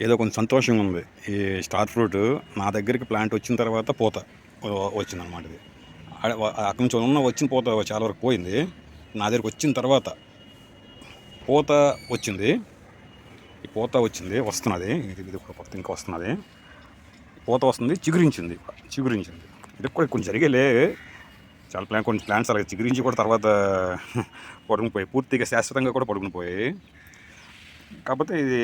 ఏదో కొంచెం సంతోషంగా ఉంది. ఈ స్టార్ ఫ్రూట్ నా దగ్గరికి ప్లాంట్ వచ్చిన తర్వాత పూత వచ్చిందనమాట. ఇది అక్కడి నుంచి వచ్చిన పూత చాలా వరకు పోయింది. నా దగ్గరికి వచ్చిన తర్వాత పూత వచ్చింది. ఈ పూత వచ్చింది, వస్తున్నది. ఇది కొత్త ఇంకా వస్తున్నది. పూత వస్తుంది, చిగురించింది. ఇది కూడా కొంచెం జరిగేలే. చాలా కొన్ని ప్లాంట్స్ అలాగే చిగురించి కూడా తర్వాత పడుకునిపోయాయి, పూర్తిగా శాశ్వతంగా కూడా పడుకునిపోయాయి. కాకపోతే ఇది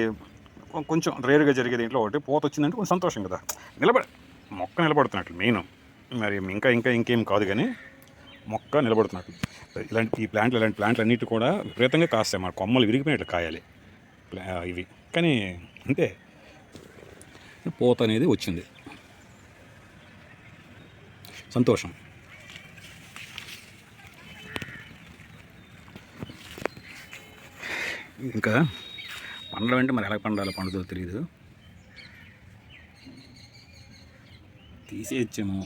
కొంచెం రేరుగా జరిగే దీంట్లో ఒకటి పూత వచ్చిందంటే కొంచెం సంతోషం కదా. మొక్క నిలబడుతున్నట్లు మెయిన్. మరి ఇంకేం కాదు, కానీ మొక్క నిలబడుతున్నట్లు. ఇలాంటి ప్లాంట్లు అన్నిటి కూడా విపరీతంగా కాస్తాయి. మన కొమ్మలు విరిగిపోయినట్లు కాయాలి ఇవి. కానీ అంతే, పూత అనేది వచ్చింది, సంతోషం. ఇంకా పండడం అంటే మరి ఎలా పండుదో తెలియదు. తీసేయచ్చేమో.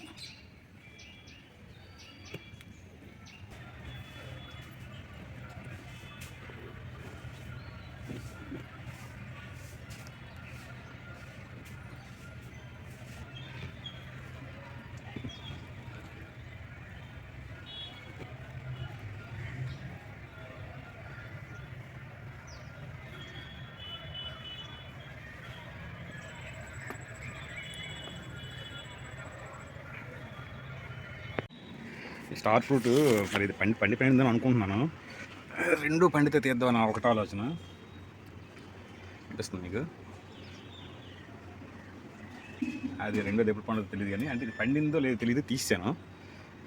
స్టార్ ఫ్రూట్ మరి ఇది పండిపోయిందని అనుకుంటున్నాను. రెండు పండితే తీద్దామని ఒకటి ఆలోచన అనిపిస్తుంది మీకు. అది రెండోది ఎప్పుడు పండుగ తెలియదు, కానీ అంటే ఇది పండిందో లేదో తెలియదు. తీసాను,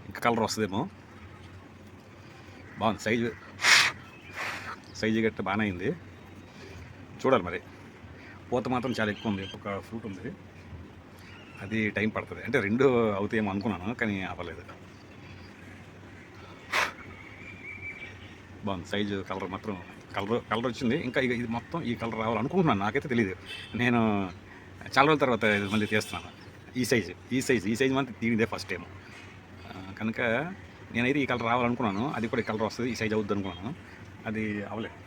ఇంకా కలర్ వస్తుందేమో. బాగుంది, సైజు గట్ట బాగానే అయింది. చూడాలి మరి. పూత మాత్రం చాలా ఎక్కువ ఉంది. ఒక ఫ్రూట్ ఉంది, అది టైం పడుతుంది. అంటే రెండు అవుతాయేమో అనుకున్నాను, కానీ అవ్వలేదు. బాగుంది సైజు, కలర్ మాత్రం కలర్ వచ్చింది. ఇంకా ఇది మొత్తం ఈ కలర్ రావాలనుకుంటున్నాను, నాకైతే తెలియదు. నేను చాలా రోజుల తర్వాత మళ్ళీ తీస్తున్నాను. ఈ సైజు మాత్రం తీనిదే ఫస్ట్ టైం కనుక నేనైతే ఈ కలర్ రావాలనుకున్నాను. అది కూడా ఈ కలర్ వస్తుంది, ఈ సైజు అవుద్ది అనుకున్నాను. అది అవ్వలేదు.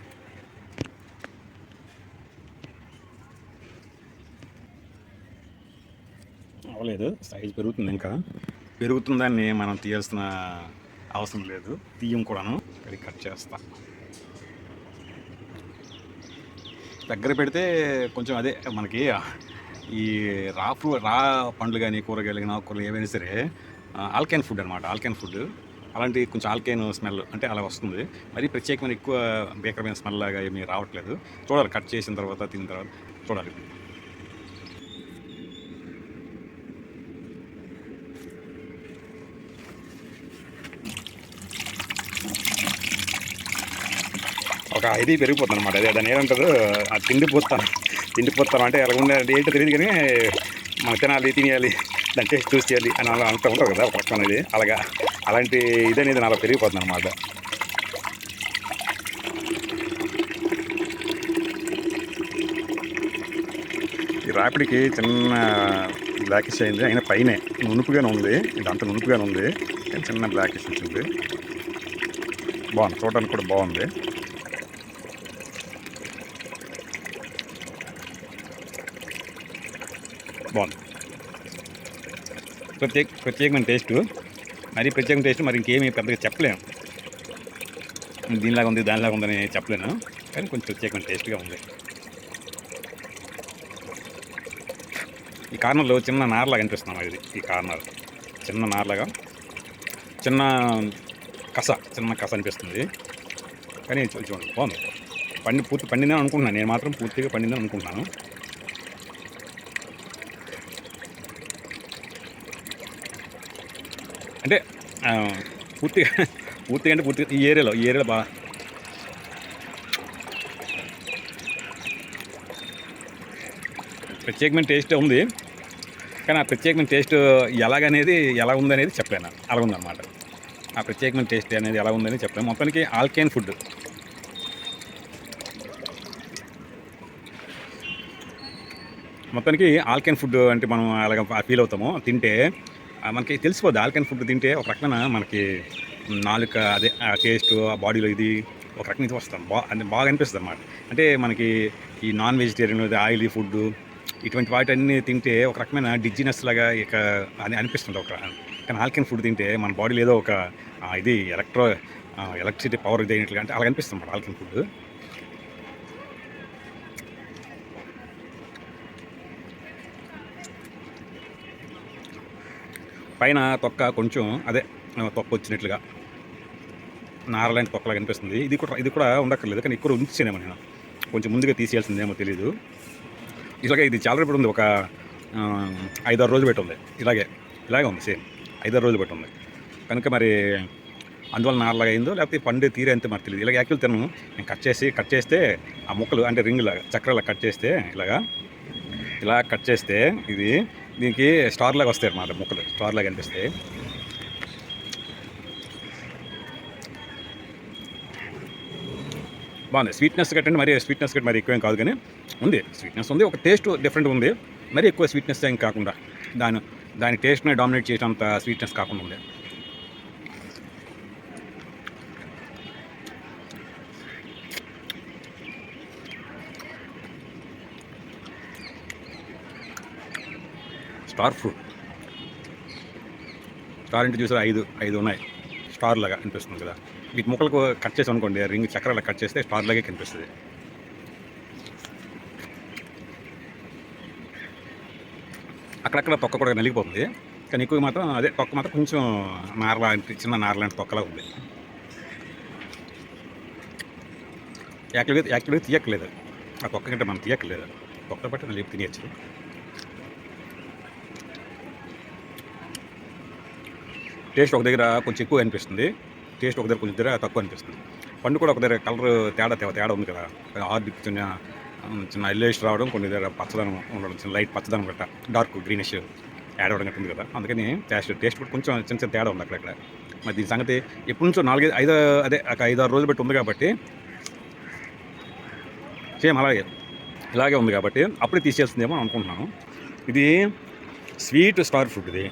సైజు పెరుగుతుంది, ఇంకా పెరుగుతుందాన్ని మనం తీయాల్సిన అవసరం లేదు. తీయం కూడాను, అది కట్ చేస్తా. దగ్గర పెడితే కొంచెం అదే మనకి ఈ రా పండ్లు కానీ కూరగాయలు కానీ ఆకుకూరలు ఏవైనా సరే ఆల్కైన్ ఫుడ్ అనమాట. ఆల్కైన్ ఫుడ్ అలాంటి కొంచెం ఆల్కైన్ స్మెల్ అంటే అలా వస్తుంది. మరి ప్రత్యేకమైన ఎక్కువ భీకరమైన స్మెల్ లాగా ఏమీ రావట్లేదు. చూడాలి, కట్ చేసిన తర్వాత తిన్న తర్వాత చూడాలి. ఒక ఇది పెరిగిపోతుంది అనమాట. అదే దాన్ని ఏమంటారు, తిండిపోతాను అంటే ఎలా ఉండే ఏంటో తెలియదు, కానీ మనం తినేయాలి, దాని టేస్ట్ చూసి చేయాలి అని అలా అంటూ ఉంటారు కదా ఒక రకం అనేది. అలాంటి ఇది అనేది నాలో పెరిగిపోతుంది అనమాట. ఈ రాపిడికి చిన్న బ్లాకిష్ అయింది, అయినా పైనే నునుపుగానే ఉంది. ఇదంతా నునుపుగానే ఉంది, కానీ చిన్న బ్లాకిష్ వచ్చింది. బాగుంది, చూడడానికి కూడా బాగుంది. బాగుంది, ప్రత్యేకమైన టేస్ట్. ప్రత్యేకమైన టేస్ట్ మరి ఇంకేమీ పెద్దగా చెప్పలేము. దీనిలాగా ఉంది దానిలాగా ఉందని చెప్పలేను, కానీ కొంచెం ప్రత్యేకమైన టేస్ట్గా ఉంది. ఈ కార్నర్లో చిన్న నారలాగా అనిపిస్తున్నాం. ఇది ఈ కార్నర్ చిన్న నారలాగా, చిన్న కస అనిపిస్తుంది. కానీ చూడండి బాగుంది. పూర్తి పండిందని అనుకుంటున్నాను. నేను మాత్రం పూర్తిగా పండిందని అనుకుంటున్నాను. అంటే పూర్తిగా ఈ ఏరియాలో బాగా ప్రత్యేకమైన టేస్ట్ ఉంది. కానీ ఆ ప్రత్యేకమైన టేస్ట్ ఎలా ఉందనేది చెప్పలేను. అలా ఉందన్నమాట. ఆ ప్రత్యేకమైన టేస్ట్ అనేది ఎలా ఉందని చెప్పలేను. మొత్తానికి ఆల్కైన్ ఫుడ్. అంటే మనం అలాగ ఫీల్ అవుతాము తింటే. మనకి తెలిసిపోద్ది. ఆల్కైన్ ఫుడ్ తింటే ఒక రకమైన మనకి నాలుక అదే ఆ టేస్ట్, ఆ బాడీలో ఇది ఒక రకం ఇది వస్తాం. బాగా అనిపిస్తుంది అన్నమాట. అంటే మనకి ఈ నాన్ వెజిటేరియన్ ఆయిలీ ఫుడ్ ఇటువంటి వాటన్నీ తింటే ఒక రకమైన డిజినెస్ లాగా ఇక అని అనిపిస్తుంది ఒక. కానీ ఆల్కలైన్ ఫుడ్ తింటే మన బాడీలో ఏదో ఒక ఇది ఎలక్ట్రిసిటీ పవర్ ఇది అయినట్లుగా అంటే అలా అనిపిస్తుంది అన్నమాట ఆల్కలైన్ ఫుడ్. పైన తొక్క కొంచెం తొక్క వచ్చినట్లుగా నారలాంటి తొక్కలాగా అనిపిస్తుంది. ఇది కూడా ఉండక్కర్లేదు, కానీ ఎక్కువ ఉంచేనేమో నేను కొంచెం ముందుగా తీసేయాల్సిందేమో తెలీదు. ఇది చాలా రేపు ఉంది, ఒక 5-6 రోజులు పెట్టి ఉంది. ఇలాగే ఉంది, సేమ్ 5-6 రోజులు పెట్టి ఉంది కనుక మరి అందువల్ల నారలాగా అయిందో లేకపోతే పండే తీరే అంతే మరి తెలియదు. యాక్చువల్ తినను నేను కట్ చేస్తే ఆ ముక్కలు అంటే రింగులాగా చక్రాలా కట్ చేస్తే ఇలా కట్ చేస్తే దీనికి స్టార్ లాగా వస్తాయి అన్నమాట, ముక్కలు స్టార్ లాగా అనిపిస్తాయి. బాగుంది. స్వీట్నెస్ కట్టండి, మరి స్వీట్నెస్ కట్టి మరి ఎక్కువేం కాదు, కానీ ఉంది స్వీట్నెస్ ఉంది, ఒక టేస్ట్ డిఫరెంట్ ఉంది. మరి ఎక్కువ స్వీట్నెస్ ఏం కాకుండా దాని టేస్ట్ని డామినేట్ చేసేంత స్వీట్నెస్ కాకుండా ఉంది. స్టార్ ఫ్రూట్, స్టార్ అంటే చూసారా 5 ఉన్నాయి, స్టార్ లాగా అనిపిస్తుంది కదా. వీటి ముక్కలకు కట్ చేసి అనుకోండి, రింగ్ చక్రాల కట్ చేస్తే స్టార్ లాగే కనిపిస్తుంది. అక్కడక్కడ తొక్క కూడా నలిగిపోతుంది, కానీ ఎక్కువ మాత్రం తొక్క మాత్రం కొంచెం చిన్న నారలాంటి తొక్కలా ఉంది. యాక్చువల్గా తీయక్కలేదు, ఆ తొక్క కంటే మనం తీయక్కలేదు, తొక్క బట్టి నలిపి తినేయచ్చు. టేస్ట్ ఒక దగ్గర కొంచెం ఎక్కువ అనిపిస్తుంది, టేస్ట్ ఒక దగ్గర కొంచెం తక్కువ అనిపిస్తుంది. పండు కూడా ఒక దగ్గర కలర్ తేడా ఉంది కదా, చిన్న ఎల్లోయిష్ రావడం, కొన్ని దగ్గర పచ్చదనం ఉండడం, చిన్న లైట్ పచ్చదనం గట్ట డార్క్ గ్రీనిష్ యాడ్ అవ్వడం గట్ట ఉంది కదా, అందుకని టేస్ట్ కూడా కొంచెం చిన్న తేడా ఉంది అక్కడక్కడ. మరి దీని సంగతి ఎప్పటి నుంచో 5-6 రోజులు బట్టి ఉంది కాబట్టి సేమ్ ఇలాగే ఉంది కాబట్టి అప్పుడే తీసేస్తుందేమో అనుకుంటున్నాను. ఇది స్వీట్ స్టార్ ఫ్రూట్. ఇది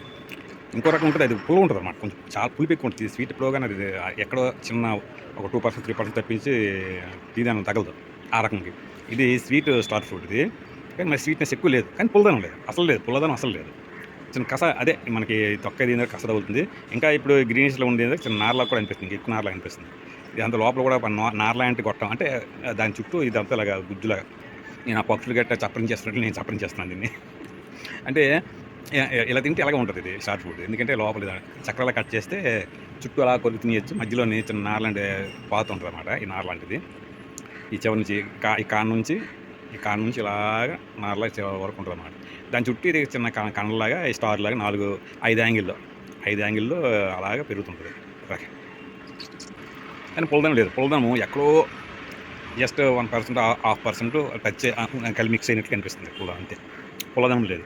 ఇంకో రకం ఉంటుంది, అది పులుగు ఉంటుంది అన్నమాట, కొంచెం చాలా పులిపి ఎక్కువ ఉంటుంది. స్వీట్ పులుగు కానీ అది ఎక్కడో చిన్న ఒక 2%, 3% తప్పించి తీదానం తగలదు ఆ రకంకి. ఇది స్వీట్ స్టార్ ఫ్రూట్ ఇది, కానీ మరి స్వీట్నెస్ ఎక్కువ లేదు, కానీ పుల్లదనం లేదు, పుల్లదనం అసలు లేదు. చిన్న మనకి తొక్క దీని కస తగులుతుంది. ఇంకా ఇప్పుడు గ్రీనిష్లో ఉండేది చిన్న నార్లా కూడా అనిపిస్తుంది, ఎక్కువ నార్లా అనిపిస్తుంది. ఇది అంత లోపల కూడా నార్లాంటి గొట్టం అంటే దాని చుట్టూ ఇదంతా ఇలాగా గుజ్జులాగా. నేను ఆ పక్షులు గట్ట చప్పరం చేస్తున్నట్లు నేను చప్పరం చేస్తున్నాను దీన్ని. అంటే ఇలా తింటే ఎలాగ ఉంటుంది ఇది స్టార్ ఫ్రూట్, ఎందుకంటే లోపల చక్రాలు కట్ చేస్తే చుట్టూ అలా కొరికి తినేయచ్చు, మధ్యలో చిన్న నార్లాంటి పాత ఉంటుంది అన్నమాట. ఈ నార్లాంటిది ఈ చివరి నుంచి ఈ కాన్ నుంచి ఇలాగా నార్లా చివరి వరకు ఉంటుంది అన్నమాట. దాని చుట్టూ ఇది చిన్న కణలాగా ఈ స్టార్ లాగా 4-5 యాంగిల్లో అలాగా పెరుగుతుంటుంది. కానీ పులదనం లేదు, పులదనం ఎక్కడో జస్ట్ 1%, 0.5% టచ్ కలిసి మిక్స్ అయినట్లు కనిపిస్తుంది పులదనం, అంతే, పులదనం లేదు.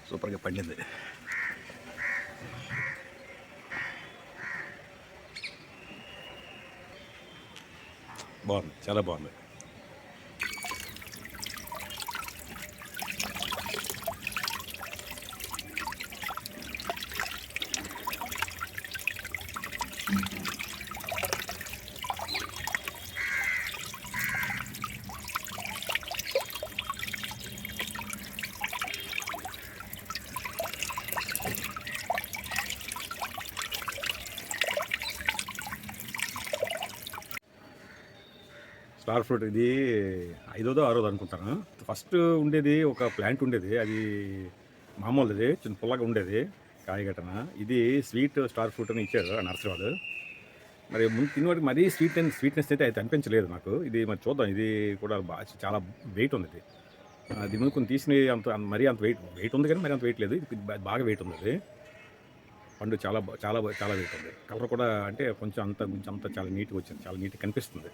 సూపర్గా పండింది. బాగుంది, చాలా బాగుంది. స్టార్ ఫ్రూట్ ఇది 5వ 6వ అనుకుంటాను. ఫస్ట్ ఉండేది ఒక ప్లాంట్ ఉండేది, అది మామూలుది చిన్న పుల్లగా ఉండేది కాయగట్టన. ఇది స్వీట్ స్టార్ ఫ్రూట్ అని ఇచ్చారు ఆ నర్సరీ వాళ్ళు. మరి ముందు తినేవాడికి మరీ స్వీట్‌నెస్ అయితే అనిపించలేదు నాకు. ఇది మరి చూద్దాం, ఇది కూడా చాలా వెయిట్ ఉంది ఇది. దీని ముందు కొన్ని తీసినవి మరీ అంత వెయిట్ ఉంది కానీ మరి అంత వెయిట్ లేదు. ఇది బాగా వెయిట్ ఉంది అది. పండు చాలా వెయిట్ ఉంది. కలర్ కూడా అంటే కొంచెం అంత చాలా నీట్‌గా వచ్చింది. చాలా నీట్‌గా కనిపిస్తుంది.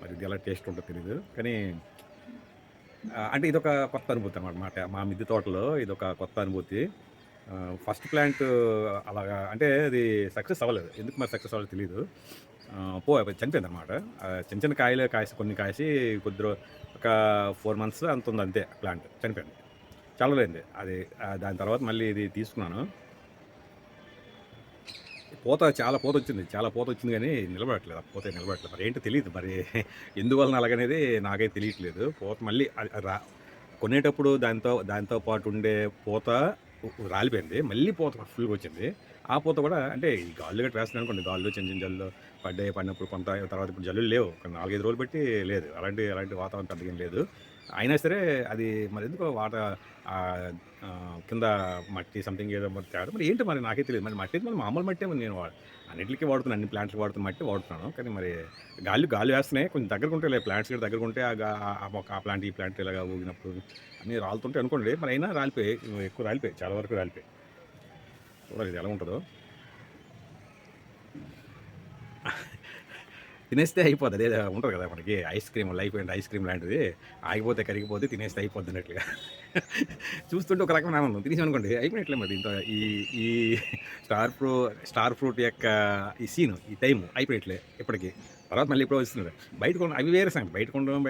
మరి ఇది ఎలా టేస్ట్ ఉంటదో తెలీదు. కానీ అంటే ఇదొక కొత్త అనుభూతి అన్నమాట. మా మిద్దె తోటలో ఇదొక కొత్త అనుభూతి. ఫస్ట్ ప్లాంట్ అలాగా అంటే అది సక్సెస్ అవ్వలేదు. ఎందుకు మరి సక్సెస్ అవ్వలేదో తెలీదు. చనిపోయిందనమాట. చిన్న కాయలు కొన్ని కాసి ఒక 4 మంత్స్ అంత ఉంది అంతే, ప్లాంట్ చనిపోయింది. చల్లలేంది అది. దాని తర్వాత మళ్ళీ ఇది తీసుకున్నాను. చాలా పూత వచ్చింది కానీ నిలబడట్లేదు. ఆ పూత నిలబడట్లేదు. మరి ఏంటో తెలీదు. మరి ఎందువలన అలాగనేది నాకైతే తెలియట్లేదు. పూత మళ్ళీ కొనేటప్పుడు దాంతో పాటు ఉండే పూత రాలిపోయింది. మళ్ళీ పూత ఫుల్గా వచ్చింది. ఆ పూత కూడా అంటే ఈ గాల్లో గట్రా వేస్తున్నాను అనుకోండి, గాల్లో చిన్న జల్లు పడినప్పుడు కొంత తర్వాత ఇప్పుడు జల్లులు లేవు. ఒక 4, 5 రోజులు బట్టి లేదు. అలాంటి వాతావరణం పెద్దగా ఏం లేదు. అయినా సరే అది మరి ఎందుకో కింద మట్టి సంథింగ్ ఏదో మరి తేడా మరి ఏంటో మరి నాకే తెలియదు. మరి మట్టి మరి మామూలు మట్టే నేను అన్నింటికి వాడుతున్నాను, అన్ని ప్లాంట్స్కి వాడుతున్న మట్టి వాడుతున్నాను. కానీ మరి గాలి వేస్తున్నాయి. కొంచెం దగ్గరకు ఉంటే ప్లాంట్స్ కూడా దగ్గరకు ఉంటే ఆ ప్లాంట్ ఈ ప్లాంట్ ఇలాగా ఊగినప్పుడు అన్నీ రాలుతుంటాయి అనుకోండి. మరి అయినా రాలిపోయి ఎక్కువ రాలిపోయి చాలా వరకు రాలిపోయి. చూడాలి ఇది ఎలా ఉంటుందో. తినేస్తే అయిపోద్ది. అదే ఉంటుంది కదా మనకి ice cream, life and ice cream లాంటిది. ఆగిపోతే కరిగిపోతే తినేస్తే అయిపోద్ది అన్నట్లుగా. చూస్తుంటే ఒక రకమైన ఆనందం. తినేసి అనుకోండి అయిపోయినట్లే. మరి ఇంత ఈ ఈ స్టార్ ఫ్రూట్ యొక్క ఈ సీను, ఈ టైము అయిపోయినట్లే ఇప్పటికి. తర్వాత మళ్ళీ ఎప్పుడో వస్తున్నారు బయట కొనడం. అవి వేరే సంగతి. బయట కొనడం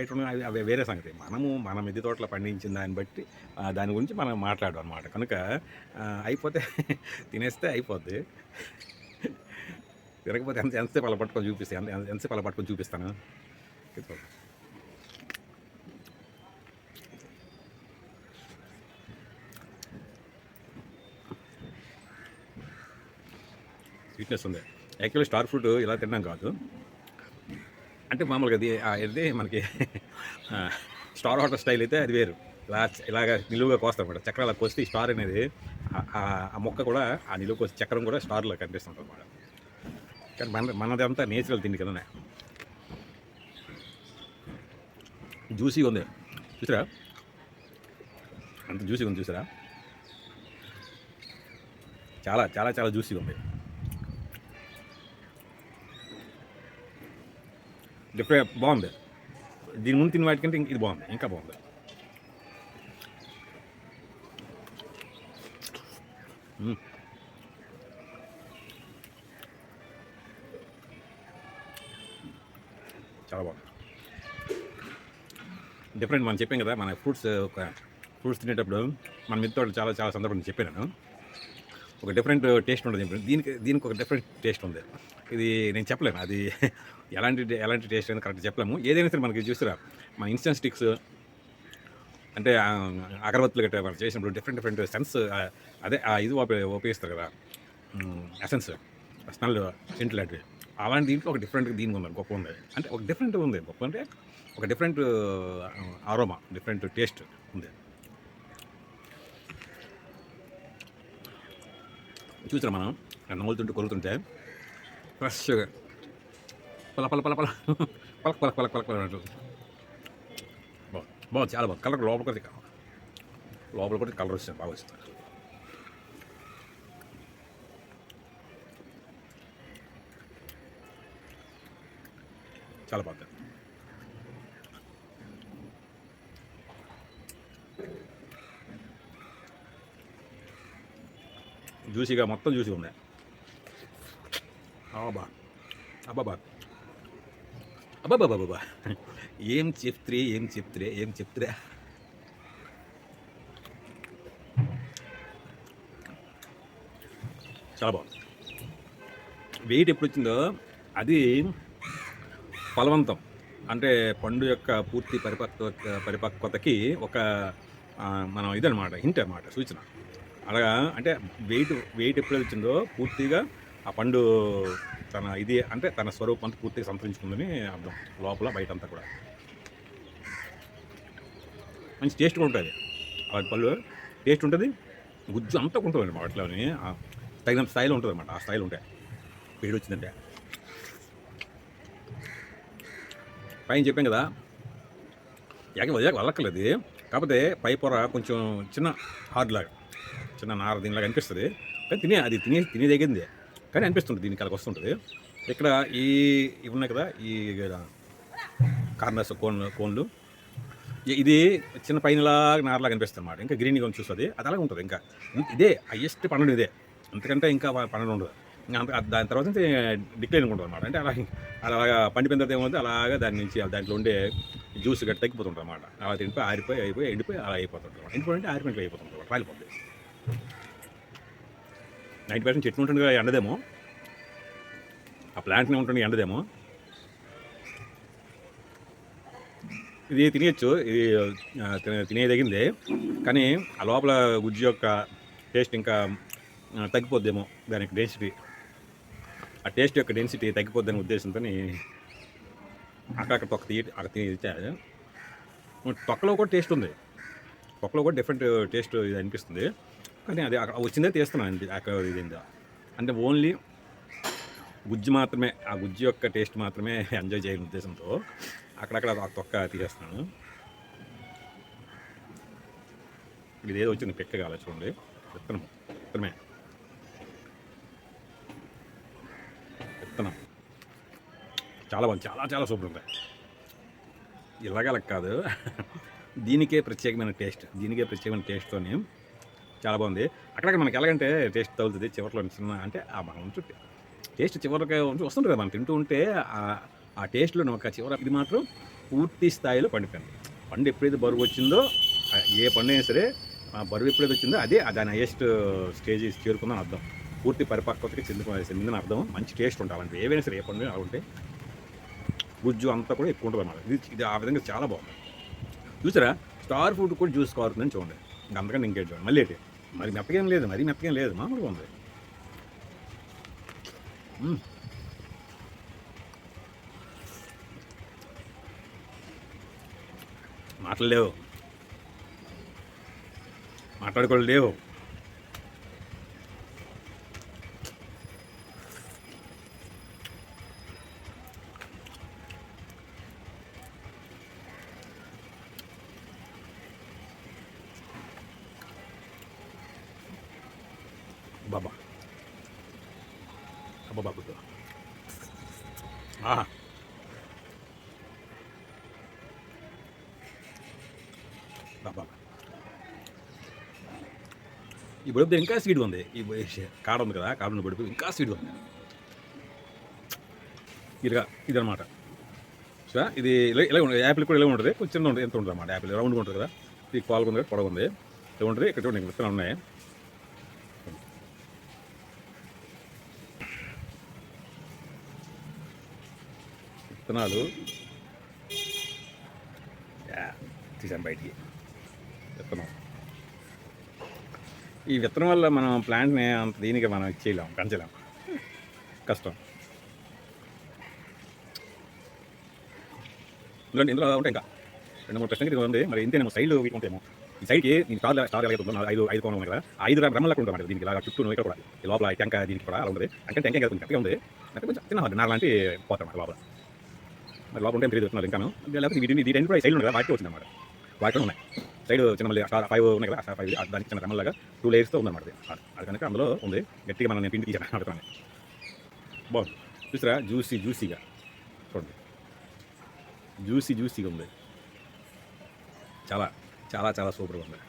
అవి వేరే సంగతి. మన మిద్దె తోటలో పండించిన దాన్ని బట్టి దాని గురించి మనం మాట్లాడడం అనమాట. కనుక అయిపోతే తినేస్తే అయిపోద్ది. తిరగకపోతే ఎంతసేపు అలా పట్టుకొని చూపిస్తాను. స్వీట్నెస్ ఉంది. యాక్చువల్లీ స్టార్ ఫ్రూట్ ఇలా తిన్నాం కాదు. అంటే మామూలుగా అది మనకి స్టార్ వాటర్ స్టైల్ అయితే అది వేరు. ఇలాగ నిలువుగా కోస్తాం అనమాట. చక్రాల కోస్తే ఈ స్టార్ అనేది ఆ మొక్క కూడా ఆ నిలువు కోస్తే చక్రం కూడా స్టార్లో కనిపిస్తుంటుంది అనమాట. కానీ మనది అంతా నేచురల్ తిండి కదా. జ్యూసీగా ఉంది చూసారా, అంత జ్యూసీగా ఉంది చూసారా. చాలా జ్యూసీగా ఉంది. డిఫరెంట్ బాగుంది. దీని ముందు తిన్న వాటికంటే ఇది బాగుంది, ఇంకా బాగుంది. చాలా బాగుంది. డిఫరెంట్. మనం చెప్పాం కదా, మన ఫ్రూట్స్ తినేటప్పుడు మన మిద్దెతోటలో చాలా సందర్భంగా చెప్పాను. ఒక డిఫరెంట్ టేస్ట్ ఉంటుంది. దీనికి ఒక డిఫరెంట్ టేస్ట్ ఉంది. ఇది నేను చెప్పలేను అది ఎలాంటి టేస్ట్ అని కరెక్ట్ చెప్పలేము. ఏదైనా సరే మనకి చూస్తారా, మన ఇన్స్టెంట్ స్టిక్స్ అంటే అగరబత్తులు గట్రా మనం చేసినప్పుడు డిఫరెంట్ సెన్స్ అదే ఇది ఉపయోగిస్తారు కదా, ఎసెన్స్, స్మెల్, సెంట్ లాంటివి. అలాంటి దీంట్లో ఒక డిఫరెంట్గా దీనికి ఉంది, గొప్ప ఉంది. అంటే ఒక డిఫరెంట్ ఉంది. గొప్ప అంటే ఒక డిఫరెంట్ అరోమా, డిఫరెంట్ టేస్ట్ ఉంది. చూసారా మనం నములుతుంటే కొలుతుంటే ఫ్రెష్గా పల అన్నట్టు బాగుంది. చాలా బాగుంది. కలర్ లోపల కూడా కలర్ వస్తుంది, బాగా వస్తుంది. చాలా బాగుంది. జ్యూసీగా, మొత్తం జ్యూసీగా ఉంది. అబ్బాబా ఏం చెప్తురే. చాలా బాగుంది. వెయిట్ ఎప్పుడు వచ్చిందో అది ఫలవంతం. అంటే పండు యొక్క పూర్తి పరిపక్వతకి ఒక మనం ఇదనమాట, హింట్ అనమాట, సూచన. అలాగా అంటే వెయిట్ ఎప్పుడైతే వచ్చిందో పూర్తిగా ఆ పండు తన స్వరూపం అంతా పూర్తిగా సంతరించుకుందని అర్థం. లోపల బయట అంతా కూడా మంచి టేస్ట్ కూడా ఉంటుంది. అలాంటి పళ్ళు టేస్ట్ ఉంటుంది, గుజ్జు అంతా ఉంటుందండి వాటిలోని తగినంత స్థాయిలో ఉంటుంది అనమాట. ఆ స్థాయిలో ఉంటాయి. వేడి వచ్చిందంటే పైన చెప్పాం కదా, వదలక్కర్లేదు. కాకపోతే పై పొర కొంచెం చిన్న హార్డ్ లాగా, చిన్న నార దీనిలాగా అనిపిస్తుంది. కానీ అది తినేదగింది కానీ అనిపిస్తుంది దీనికి అలాగ వస్తుంటుంది. ఇక్కడ ఇవి ఉన్నాయి కదా, ఈ కార్నర్స్ కోన్లు, ఇది చిన్న పైనలాగా నారలాగా అనిపిస్తుంది అన్నమాట. ఇంకా గ్రీన్గా చూస్తుంది, అది అలాగే ఉంటుంది. ఇంకా ఇదే హైయెస్ట్ పండుగ ఇదే, అంతకంటే ఇంకా పండుగ ఉండదు. దాని తర్వాత డిక్లైనింగ్ ఉంటుంది అనమాట. అంటే అలాగా పండిపోయిన తర్వాత ఏమవుతుంది, అలాగా దాని నుంచి దాంట్లో ఉండే జ్యూస్ గట్టి తగ్గిపోతుంటుంది అనమాట. అలా తిండిపోయి అయిపోయి ఎండిపోయి అలా అయిపోతుంటుంది. ఎండిపోయి ఆరిపోయి అయిపోతుంది, రాలిపోతుంది. 90% చెట్లు ఉంటుంది కదా, ఎండదేమో ఆ ప్లాంట్నే ఉంటుంది, ఎండదేమో. ఇది తినేయచ్చు, ఇది తినేదగిందే. కానీ ఆ లోపల గుజ్జు యొక్క టేస్ట్ ఇంకా తగ్గిపోద్దేమో, దానికి డెన్సిటీ, ఆ టేస్ట్ యొక్క డెన్సిటీ తగ్గిపోద్దని ఉద్దేశంతో అక్కడక్కడ అక్కడ తినేది. తొక్కలో కూడా టేస్ట్ ఉంది, తొక్కలో కూడా డిఫరెంట్ టేస్ట్ ఇది అనిపిస్తుంది. కానీ అది అక్కడ వచ్చిందే తీస్తున్నాను అక్కడ ఇదిందా అంటే ఓన్లీ గుజ్జు మాత్రమే, ఆ గుజ్జు యొక్క టేస్ట్ మాత్రమే ఎంజాయ్ చేయాలని ఉద్దేశంతో అక్కడక్కడ ఆ తొక్క తీసేస్తున్నాను. ఇదేదో వచ్చింది పెక్క కావాలి చూడండి, విత్తనమే విత్తనం. చాలా బాగుంది, చాలా చాలా సూపర్ ఉంటాయి. ఇలాగ కాదు, దీనికే ప్రత్యేకమైన టేస్ట్తో చాలా బాగుంది. అక్కడక్కడ మనకి ఎలాగంటే టేస్ట్ తగులుతుంది చివరిలో చిన్న, అంటే మనం చుట్టూ టేస్ట్ చివరికి వస్తుంటుంది. మనం తింటూ ఉంటే ఆ టేస్ట్లో ఒక చివర ఇది మాత్రం పూర్తి స్థాయిలో పండిపోయింది. పండు ఎప్పుడైతే బరువు వచ్చిందో, ఏ పండు అయినా సరే ఆ బరువు ఎప్పుడైతే వచ్చిందో అదే దాని హైయెస్ట్ స్టేజ్ చేరుకుందని అర్థం. పూర్తి పరిపక్వతకి చెందిందని అర్థం. మంచి టేస్ట్ ఉండాలంటే ఏవైనా సరే, ఏ పండు అలా ఉంటే గుజ్జు అంతా కూడా ఎక్కువ ఉంటుంది అన్నమాట. ఇది ఆ విధంగా చాలా బాగుంది. చూసారా, స్టార్ ఫ్రూట్ కూడా జ్యూస్ కారుతుందని చూడండి. ఇంకా అంతకన్నా ఇంకేం చూడండి. మళ్ళీ ఏంటి, మరి మెత్తగేం లేదు, మామూలుగా ఉంది. మాట్లాడుకోలేవు. బాబా బాబు బాబా ఈ బొడుపు ఇంకా స్వీట్గా ఉంది. ఈ కాడ ఉంది కదా, కాడ ఉన్న బొడుపు ఇంకా స్వీట్గా ఉంది. ఇదనమాట. సో ఇది ఇలా ఉంటుంది. యాపిల్ కూడా ఇలా ఉంటుంది, కొంచెం చిన్న ఉంటుంది, ఎంత ఉంటుంది అన్నమాట. యాపిల్ రౌండ్గా ఉంటుంది కదా, ఇది పాలుగా ఉంది, పొడవు ఉంది, ఇలా ఉంటుంది. ఇక్కడ చూడండి విత్తనాలు ఉన్నాయి. విత్తనాలు తీసాను బయటికి. విత్తనం, ఈ విత్తనం వల్ల మనం ప్లాంట్ని అంత దీనికి మనం ఇచ్చేయలేము, పెంచలేము, కష్టం. ఇందులో ఉంటాయి ఇంకా 2-3 ప్రశ్నలు ఇది ఉంది. మరి ఇంతేనేమో సైడ్లు వీటి ఉంటాయేమో. ఈ సైడ్కి ఈ స్టార్ ఎలా ఉంటుందో 5 కోణం ఉన్నాయి కదా, 5 బ్రహ్మలకు ఉంటుంది దీనికి. ఇలా చుట్టూ ఇక్కడ కూడా ఈ లోపల టెంక దీనికి కూడా అలా ఉంటుంది. అంటే టెంక కదా కొంచెం గట్టిగా ఉంది, అంటే కొంచెం చిన్న నార లాంటి పోతాం అన్నమాట లోపల. మరి లోపల ఉంటే తెలియదు విత్తనాలు ఇంకాను. లేకపోతే వీటి కూడా సైడ్లు ఉన్నాయి కదా, వాటికి వచ్చింది అన్నమాట. వాటిలో ఉన్నాయి సైడ్ చిన్న మళ్ళీ 5 ఉన్నాయి కదా, 5 దానికి చిన్న బ్రహ్మలాగా 2 లేయర్స్తో ఉందన్నమాట. అది కనుక అందులో ఉంది. గట్టిగా మనం నేను పిండి తీసాను అడుగుతాను. బాగుంది చూసారా, జ్యూసీగా చూడండి, జ్యూసీగా ఉంది. చాలా చాలా చాలా సూపర్గా ఉంది.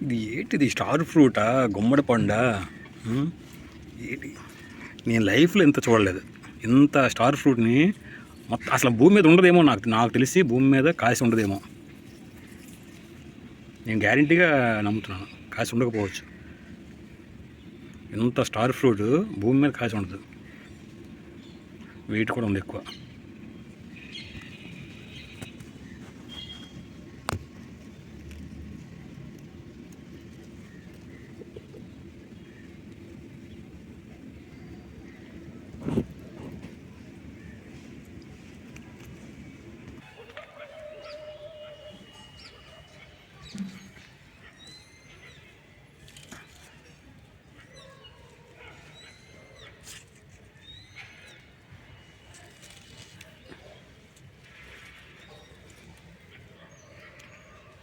ఇది ఏంటిది, స్టార్ ఫ్రూటా, గుమ్మడి పండా? ఏంటి, నేను లైఫ్లో ఇంత చూడలేదు. ఇంత స్టార్ ఫ్రూట్ని మొత్తం అసలు భూమి మీద ఉండదేమో, నాకు తెలిసి భూమి మీద కాసి ఉండదేమో. నేను గ్యారెంటీగా నమ్ముతున్నాను, కాసి ఉండకపోవచ్చు. ఇంత స్టార్ ఫ్రూట్ భూమి మీద కాసి ఉండదు. వెయిట్ కూడా ఉంది ఎక్కువ.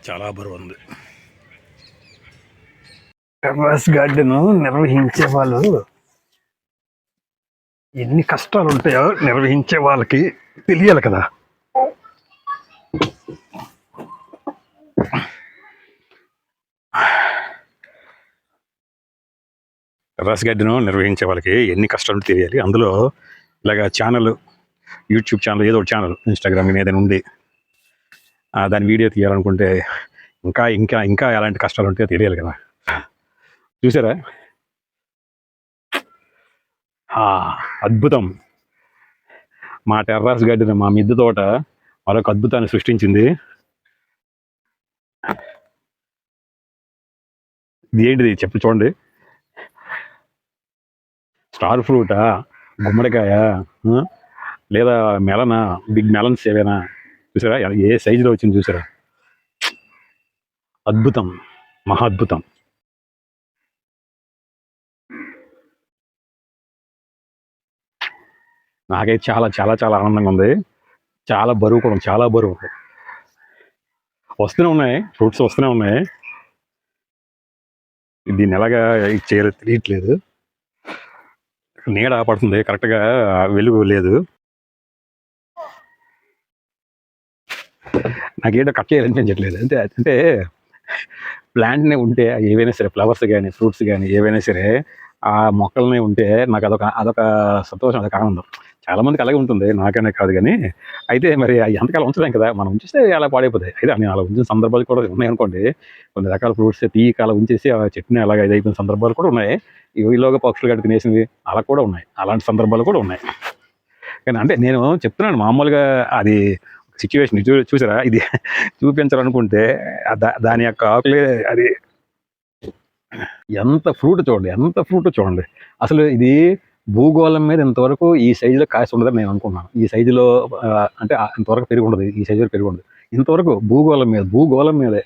చాలా బరువు ఉంది. టెర్రస్ గార్డెన్ నిర్వహించే వాళ్ళు ఎన్ని కష్టాలు ఉంటాయో నిర్వహించే వాళ్ళకి తెలియాలి కదా. టెర్రస్ గార్డెన్ నిర్వహించే వాళ్ళకి ఎన్ని కష్టాలు తెలియాలి. అందులో ఇలాగ ఛానల్, యూట్యూబ్ ఛానల్, ఏదో ఒక ఛానల్, ఇన్స్టాగ్రామ్ ఏదైనా ఉంది, దాని వీడియో తీయాలనుకుంటే ఇంకా ఇంకా ఇంకా ఎలాంటి కష్టాలు ఉంటాయో తెలియాలి కదా. చూసారా, అద్భుతం. మా టెర్రస్ గార్డెన్, మా మిద్దె తోట మరొక అద్భుతాన్ని సృష్టించింది. ఇది ఏంటిది చెప్పి చూడండి. స్టార్ ఫ్రూటా, గుమ్మడికాయ, లేదా మెలనా, బిగ్ మెలన్స్ ఏవైనా చూసారా, ఏ సైజులో వచ్చింది చూసారా. అద్భుతం, మహా అద్భుతం. నాకైతే చాలా చాలా చాలా ఆనందంగా ఉంది. చాలా బరువు కూడా, చాలా బరువు ఉంది. వస్తూనే ఉన్నాయి, ఫ్రూట్స్ వస్తూనే ఉన్నాయి. దీన్ని ఎలాగా చేయరో తెలియట్లేదు. నీడ పడుతుంది, కరెక్ట్గా వెలుగు లేదు. నాకేంటో కట్ చేయాలనిపించట్లేదు. అంటే అంటే ప్లాంట్నే ఉంటే ఏవైనా సరే, ఫ్లవర్స్ కానీ ఫ్రూట్స్ కానీ ఏవైనా సరే, ఆ మొక్కలనే ఉంటే నాకు అదొక సంతోషం, అదొక ఆనందం. చాలామందికి అలాగే ఉంటుంది, నాకనే కాదు. కానీ అయితే మరి ఎంతకాలం ఉంచలేం కదా, మనం ఉంచేస్తే అలా పాడైపోతాయి. అయితే నేను అలా ఉంచిన సందర్భాలు కూడా ఉన్నాయనుకోండి. కొన్ని రకాల ఫ్రూట్స్ కాలం ఉంచేసి ఆ చెట్టుని అలాగా ఇదైపోయిన సందర్భాలు కూడా ఉన్నాయి. ఈలోగా పక్షులు గడ్డి తినేసింది, అలా కూడా ఉన్నాయి. అలాంటి సందర్భాలు కూడా ఉన్నాయి. కానీ అంటే నేను చెప్తున్నాను మామూలుగా, అది సిచ్యువేషన్ చూసారా. ఇది చూపించాలనుకుంటే దాని యొక్క ఆకులే, అది ఎంత ఫ్రూట్ చూడండి, ఎంత ఫ్రూట్ చూడండి. అసలు ఇది భూగోళం మీద ఇంతవరకు ఈ సైజులో కాసి ఉండదని నేను అనుకున్నాను. ఈ సైజులో అంటే ఇంతవరకు పెరిగి ఉండదు, ఈ సైజులో పెరిగి ఉండదు ఇంతవరకు భూగోళం మీదే.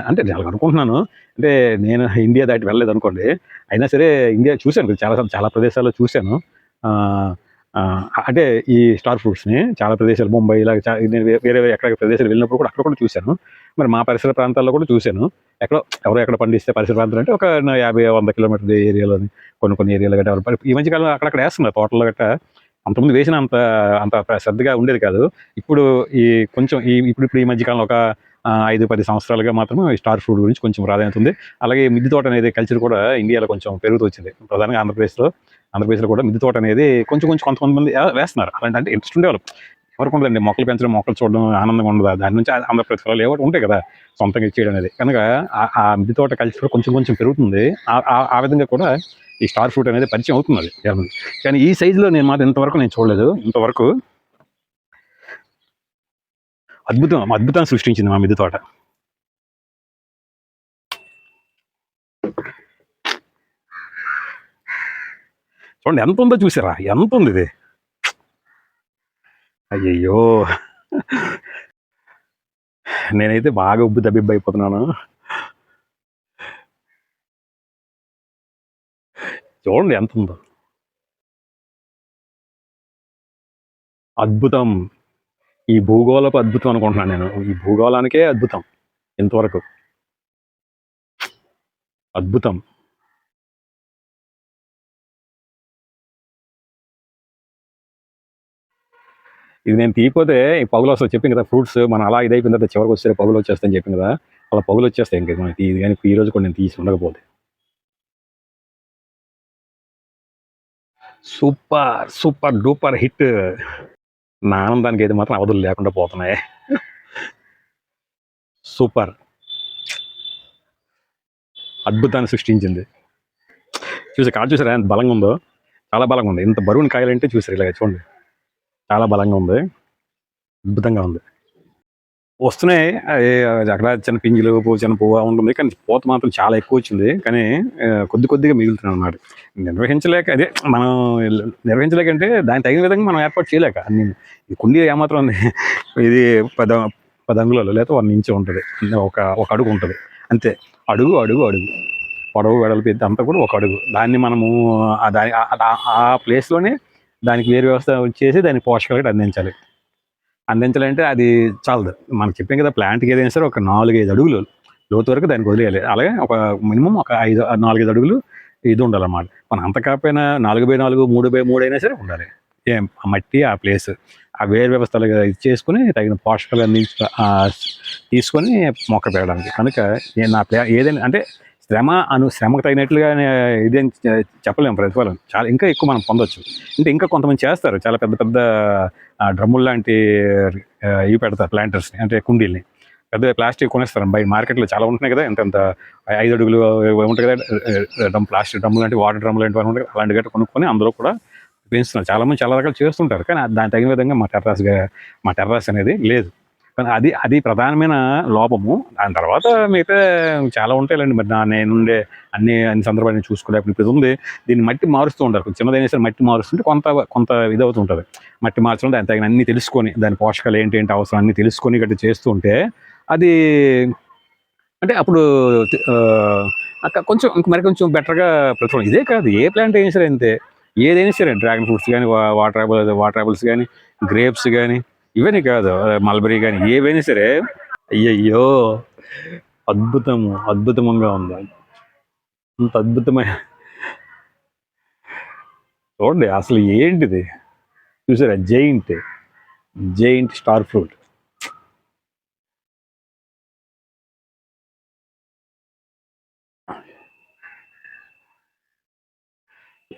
అంటే నేను అనుకుంటున్నాను, అంటే నేను ఇండియా దాటి వెళ్ళలేదు అనుకోండి, అయినా సరే ఇండియా చూశాను, చాలా ప్రదేశాల్లో చూశాను. అంటే ఈ స్టార్ ఫ్రూట్స్ని చాలా ప్రదేశాలు, ముంబై ఇలా నేను వేరే ఎక్కడ ప్రదేశాలు వెళ్ళినప్పుడు కూడా అక్కడ కూడా చూశాను. మరి మా పరిసర ప్రాంతాల్లో కూడా చూశాను. ఎక్కడ పండిస్తే పరిసర ప్రాంతాలు అంటే ఒక 50-100 కిలోమీటర్ల ఏరియాలోని కొన్ని ఏరియాలు గట్రా ఈ మధ్యకాలం అక్కడక్కడ వేస్తున్నారు తోటల్లో గట్రా. అంతకుముందు వేసిన అంత అంత శ్రద్ధగా ఉండేది కాదు. ఇప్పుడు కొంచెం ఇప్పుడు ఈ మధ్యకాలంలో ఒక 5-10 సంవత్సరాలుగా మాత్రం ఈ స్టార్ ఫ్రూట్ గురించి కొంచెం ప్రాధాన్యత ఉంది. అలాగే మిద్దె తోట అనేది కల్చర్ కూడా ఇండియాలో కొంచెం పెరుగుతూ వచ్చింది. ప్రధానంగా ఆంధ్రప్రదేశ్లో కూడా మిద్దె తోట అనేది కొంచెం కొంతమంది వేస్తున్నారు. అలాంటి అంటే ఇంట్రెస్ట్ ఉండేవాళ్ళు. ఎవరికి ఉండదండి, మొక్కలు పెంచడం, మొక్కలు చూడడం ఆనందంగా ఉండదు. దాని నుంచి ఆంధ్రప్రదేశ్లో ఏవో ఉంటాయి కదా సొంతంగా ఇచ్చేయడం అనేది. కనుక ఆ మిద్దె తోట కల్చర్ కొంచెం పెరుగుతుంది. ఆ విధంగా కూడా ఈ స్టార్ ఫ్రూట్ అనేది పరిచయం అవుతున్నది. కానీ ఈ సైజులో నేను మాత్రం ఇంతవరకు చూడలేదు. ఇంతవరకు అద్భుతాన్ని సృష్టించింది మా మిద్దె తోట. చూడండి ఎంత ఉందో, చూసారా ఎంత ఉంది ఇది. అయ్యయ్యో, నేనైతే బాగా దబ్బిబ్బైపోతున్నాను. చూడండి ఎంత ఉందో, అద్భుతం. ఈ భూగోళపు అద్భుతం అనుకుంటున్నాను నేను. ఈ భూగోళానికే అద్భుతం ఇంతవరకు. అద్భుతం. ఇది నేను తీయకపోతే పగులు వస్తుంది. చెప్పింది కదా, ఫ్రూట్స్ మనం అలా ఇదైపోయిన తర్వాత చివరికి వస్తే పగులు వచ్చేస్తాయని చెప్పింది కదా, అలా పగులు వచ్చేస్తాయి. ఇంక మనకి ఇది కానీ ఈ రోజు కూడా నేను తీసి ఉండకపోతే. Super duper hit. నా ఆనందానికి అయితే మాత్రం అవధులు లేకుండా పోతున్నాయి. సూపర్, అద్భుతాన్ని సృష్టించింది. కాదు చూసారా ఎంత బలంగా ఉందో, చాలా బలంగా ఉంది. ఇంత బరువుని కాయాలంటే చూసారు ఇలాగ చూడండి. చాలా బలంగా ఉంది. అద్భుతంగా ఉంది. వస్తున్నాయి. అది అక్కడ చిన్న పింజులు, చిన్న పువ్వు ఉంటుంది. కానీ పూత మాత్రం చాలా ఎక్కువొచ్చింది. కానీ కొద్ది కొద్దిగా మిగులుతున్నాయన్నమాట. నిర్వహించలేక అదే మనం నిర్వహించలేకంటే దానికి తగిన విధంగా మనం ఏర్పాటు చేయలేక అన్నీను. ఈ కుండీ ఏమాత్రం ఉంది ఇది 10 అంగుళాలు లేకపోతే 1 ఇంచ్ ఉంటది. ఒక అడుగు ఉంటది. అంతే. అడుగు, అడుగు, అడుగు. పొడవు, వెడల్పు ఎత్తు అంతా కూడా ఒక అడుగు. దాన్ని మనము ఆ ప్లేస్‌లోనే దానికి వేరు వ్యవస్థ చేసి దానికి పోషకాలు అందించాలి. అందించాలంటే అది చాలదు. మనం చెప్పాం కదా! ప్లాంట్‌కి ఏదైనా సరే ఒక 4, 5 అడుగులు లోతు వరకు దానికి వదిలేయాలి. అలాగే ఒక మినిమమ్ ఒక 4, 5 అడుగులు ఇది ఉండాలన్నమాట. మనం అంత కాకపోయినా 4/4, 3/3 అయినా సరే ఉండాలి. ఆ మట్టి, ఆ ప్లేస్, ఆ వేరు వ్యవస్థలుగా ఇది చేసుకొని తగిన పోషకాలు తీసుకొని మొక్క పెరగడానికి. కనుక నేను ఏదైనా అంటే శ్రమకు తగినట్లుగా ఇదేం చెప్పలేము ప్రతిఫలం. చాలా ఇంకా ఎక్కువ మనం పొందొచ్చు. అంటే ఇంకా కొంతమంది చేస్తారు. చాలా పెద్ద పెద్ద డ్రమ్ముల్లాంటి ఇవి పెడతారు ప్లాంటర్స్‌ని అంటే కుండీల్ని. పెద్ద ప్లాస్టిక్ కొనేస్తారు బయట మార్కెట్‌లో చాలా ఉంటున్నాయి కదా! ఇంతింత 5 అడుగులు ఉంటాయి కదా! ప్లాస్టిక్ డ్రమ్ము లాంటి వాటర్ డ్రమ్ము లాంటివి ఉంటాయి. అలాంటి గట్ట కొనుక్కొని అందులో కూడా పెంచుతున్నారు. చాలామంది చాలా రకాలు చేస్తుంటారు. కానీ దానికి తగిన విధంగా మా టెర్రస్ అనేది లేదు. కానీ అది అది ప్రధానమైన లోపము. దాని తర్వాత మిగతా చాలా ఉంటాయిలెండి. మరి నేనుండే అన్ని సందర్భాలు నేను చూసుకోలేకపోయినా ఇప్పుడు ఉంది. దీన్ని మట్టి మారుస్తూ ఉంటారు. కొంచెం చిన్నదైనా సరే మట్టి మారుస్తుంటే కొంత కొంత ఇదవుతూ ఉంటది. మట్టి మార్చడం దానికి తగిన అన్నీ తెలుసుకొని, దాని పోషకాలు ఏంటి అవసరం అన్నీ తెలుసుకొని గట్రా చేస్తూ ఉంటే అది అంటే అప్పుడు కొంచెం మరి కొంచెం బెటర్‌గా ప్రతిఫలం ఇదే కాదు ఏ ప్లాంట్ అయినా సరే అంతే. ఏదైనా సరే డ్రాగన్ ఫ్రూట్స్ గాని, వాటర్ యాపిల్స్ గాని, గ్రేప్స్ గాని ఇవని కాదు మల్బరీ గాని ఏవైనా సరే అయ్యయ్యో! అద్భుతంగా ఉంది. అంత అద్భుతమైన చూడండి అసలు ఏంటిది? చూసారా జెయింట్ స్టార్ ఫ్రూట్.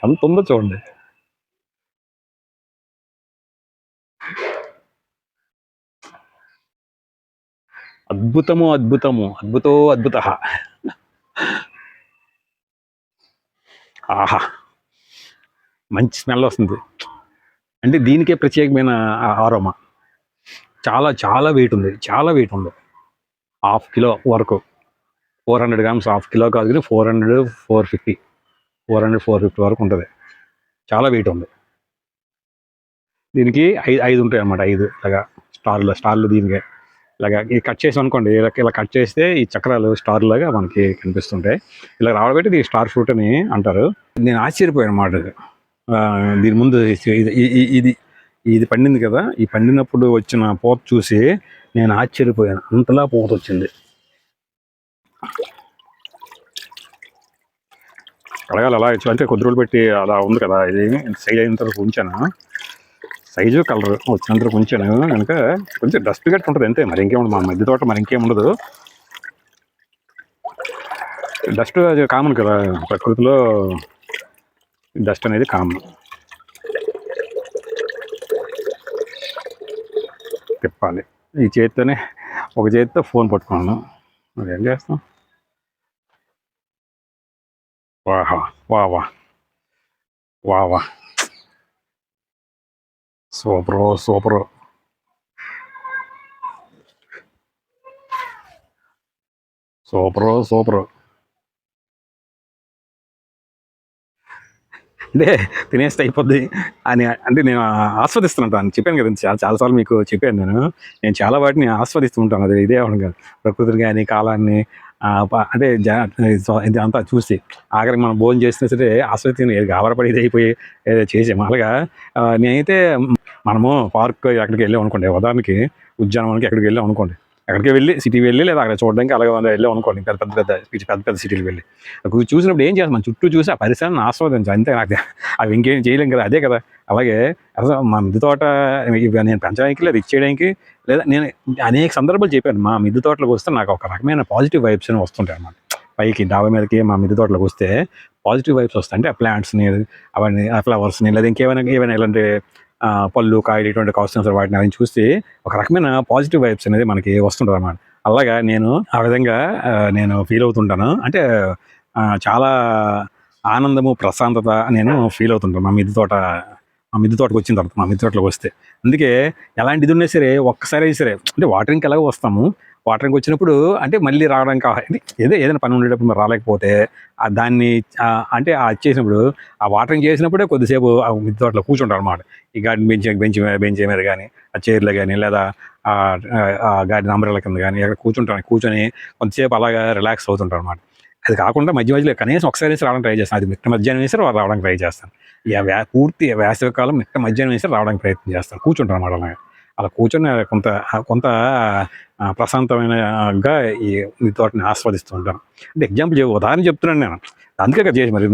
ఎంతుందో చూడండి. అద్భుతో అద్భుతః. ఆహా! మంచి స్మెల్ వస్తుంది. అంటే దీనికే ప్రత్యేకమైన అరోమా. చాలా వెయిట్ ఉంది. చాలా వెయిట్ ఉంది. హాఫ్ కిలో వరకు. 400 గ్రామ్స్ హాఫ్ కిలో కాదు గానీ 400, 450, 400, 450 వరకు ఉంటది. చాలా వెయిట్ ఉంది. దీనికి 5 ఉంటాయన్నమాట. 5 ఇలాగా స్టార్లు దీనికే. ఇలాగా ఇది కట్ చేసామనుకోండి ఇలా కట్ చేస్తే ఈ చక్రాలు స్టార్‌లాగా మనకి కనిపిస్తుంటాయి. ఇలా రావబట్టి ఇది స్టార్ ఫ్రూట్ అని అంటారు. నేను ఆశ్చర్యపోయానన్నమాట. దీని ముందు ఇది ఇది పండింది కదా! ఈ పండినప్పుడు వచ్చిన పూత చూసి నేను ఆశ్చర్యపోయాను. అంతలా పూతొచ్చింది. కడగాలి అలా అంటే కొద్ది రోజులు పెట్టి అలా ఉంది కదా! ఇది సైజ్ అయినంత వరకు ఉంచాను. సైజు, కలర్ వచ్చినంత వరకు ఉంచాను. కనుక కొంచెం డస్ట్ గట్ట ఉంటుంది అంతే. మరి ఇంకేముండదు. మా మిద్దె తోట మరి ఇంకేముండదు. డస్ట్ అది కామన్ కదా! ప్రకృతిలో డస్ట్ అనేది కామన్. తిప్పాలి. ఈ చేత్తోనే ఒక చేత్తో ఫోన్ పట్టుకున్నాను. మరి ఏం చేస్తాం? వాహా! వాహ్! వాహ్! సూపరు. సూపరు. అంటే తినేస్తే అయిపోద్ది అని అంటే నేను ఆస్వాదిస్తుంటాను. చెప్పాను కదండీ! చాలా సార్లు మీకు చెప్పాను నేను. నేను చాలా వాటిని ఆస్వాదిస్తూ ఉంటాను. అది ఇదే అవడం కాదు. ప్రకృతిని గాని, కాలాన్ని అంటే ఇదంతా చూసి ఆఖరికి మనం భోజనం చేసినా సరే ఆస్వాదించి గాబరాపడి ఇదయిపోయి ఏదో చేసాము. అలాగా నేనైతే మనము పార్క్ ఎక్కడికి వెళ్ళామనుకోండి ఉదాహరణకి ఉద్యానవనానికి ఎక్కడికి వెళ్ళామనుకోండి. ఎక్కడికి వెళ్ళి సిటీకి వెళ్ళి లేదా అక్కడ చూడడానికి అలాగే వెళ్ళామనుకోండి పెద్ద సిటీలకు వెళ్ళి. చూసినప్పుడు ఏం చేస్తాం? మన చుట్టూ చూసి ఆ పరిసరాన్ని ఆస్వాదించాలి. అంతే నాకు అవి ఇంకేం చేయలేం కదా! అదే కదా! అలాగే అసలు మా మిద్దె తోట ఇవి నేను పెంచడానికి లేదా ఇచ్చేయడానికి లేదా నేను అనేక సందర్భాలు చెప్పాను. మా మిద్దె తోటలోకి వస్తే నాకు ఒక రకమైన పాజిటివ్ వైబ్స్ అనేవి వస్తుంటాయన్నమాట. పైకి డాబా మీదకి మా మిద్దె తోటలోకి వస్తే పాజిటివ్ వైబ్స్ వస్తాయి. అంటే ఆ ప్లాంట్స్‌ని అవన్నీ ఆ ఫ్లవర్స్‌ని లేదా ఏవైనా ఇలాంటి పళ్ళు, కాయలు ఇటువంటి కాస్తున్నాయి వాటిని అవన్నీ చూసి ఒక రకమైన పాజిటివ్ వైబ్స్ అనేది మనకి వస్తుంటదన్నమాట. అలాగా నేను ఆ విధంగా నేను ఫీల్ అవుతుంటాను. అంటే చాలా ఆనందము, ప్రశాంతత నేను ఫీల్ అవుతుంటాను మా మిద్దె తోట ఆ మిద్దె తోటకి వచ్చిన తర్వాత మా మిద్దె తోటలోకి వస్తే. అందుకే ఎలాంటిది ఉన్నా సరే ఒక్కసారి అయినా సరే అంటే వాటరింగ్‌కి ఎలాగో వస్తాము. వాటరింగ్‌కి వచ్చినప్పుడు అంటే మళ్ళీ రావడానికి ఇది ఏదైనా పని ఉండేటప్పుడు మరి రాలేకపోతే దాన్ని అంటే అది చేసినప్పుడు ఆ వాటరింగ్ చేసినప్పుడే కొద్దిసేపు ఆ మిద్దె తోటలో కూర్చుంటామనమాట. ఈ గార్డెన్ బెంచ్ మీద గానీ, ఆ చైర్‌లో గానీ లేదా గార్డెన్ అంబ్రెల్లా కింద గానీ ఎక్కడ కూర్చొని కొంతసేపు అలాగా రిలాక్స్ అవుతుంటాననమాట. అది కాకుండా మధ్య మధ్యలో కనీసం ఒకసారి రావడానికి ట్రై చేస్తాను. అది మిట్ట మధ్యాహ్నం వేసి రావడానికి ట్రై చేస్తాను. పూర్తి వేసవికాలం మిట్ట మధ్యాహ్నం వేసి రావడానికి ప్రయత్నం చేస్తాను. కూర్చుంటానన్నమాట అలాగా. అలా కూర్చొని కొంత ప్రశాంతమైనగా ఈ తోటని ఆస్వాదిస్తూ ఉంటాను. అంటే ఉదాహరణ చెప్తున్నాను నేను. అందుకే కదా చేసి మరి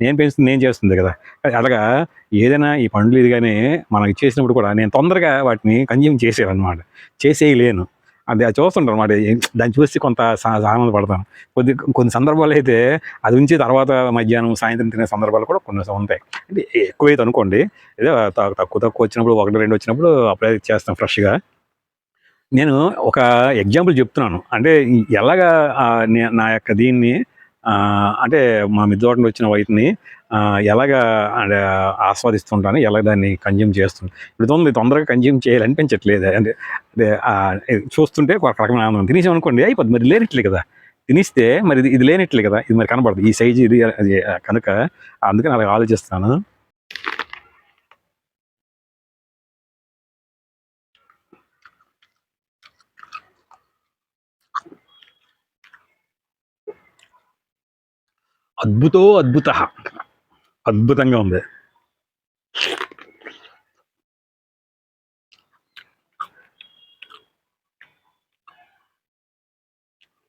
నేను పెంచుతుంది నేను చేస్తుంది కదా! అలాగా ఏదైనా ఈ పండ్లు ఇది గాని మనకి ఇచ్చేసినప్పుడు కూడా నేను తొందరగా వాటిని కన్జ్యూమ్ చేసేయాలనమాట. చేసేయలేను. అది చూస్తుంటానన్నమాట. దాన్ని చూసి కొంత ఆనందపడతాను. కొన్ని సందర్భాల్లో అయితే అది ఉంచి తర్వాత మధ్యాహ్నం, సాయంత్రం తినే సందర్భాలు కూడా కొన్ని ఉంటాయి. అంటే ఎక్కువైతే అనుకోండి. ఏదో తక్కువ వచ్చినప్పుడు 1, 2 వచ్చినప్పుడు అప్పుడే ఇచ్చేస్తాను ఫ్రెష్‌గా. నేను ఒక ఎగ్జాంపుల్ చెప్తున్నాను. అంటే ఎలాగా నా యొక్క దీన్ని అంటే మా మిద్దె తోటలో వచ్చిన వాటిని ఎలాగా ఆస్వాదిస్తుంటాను, ఎలా దాన్ని కన్జ్యూమ్ చేస్తున్నాను. ఇప్పుడు తొందరగా కన్జ్యూమ్ చేయాలనిపించట్లేదు. అంటే అదే చూస్తుంటే ఒక రకమైన ఆనందం. తినేసామనుకోండి అయిపోద్ది. మరి లేనట్లే కదా! తినేస్తే మరి ఇది లేనట్లే కదా! ఇది మరి కనపడదు. ఈ సైజ్ ఇది అది కనుక అందుకని అలాగ ఆలోచిస్తాను. అద్భుతో అద్భుతః. అద్భుతంగా ఉంది.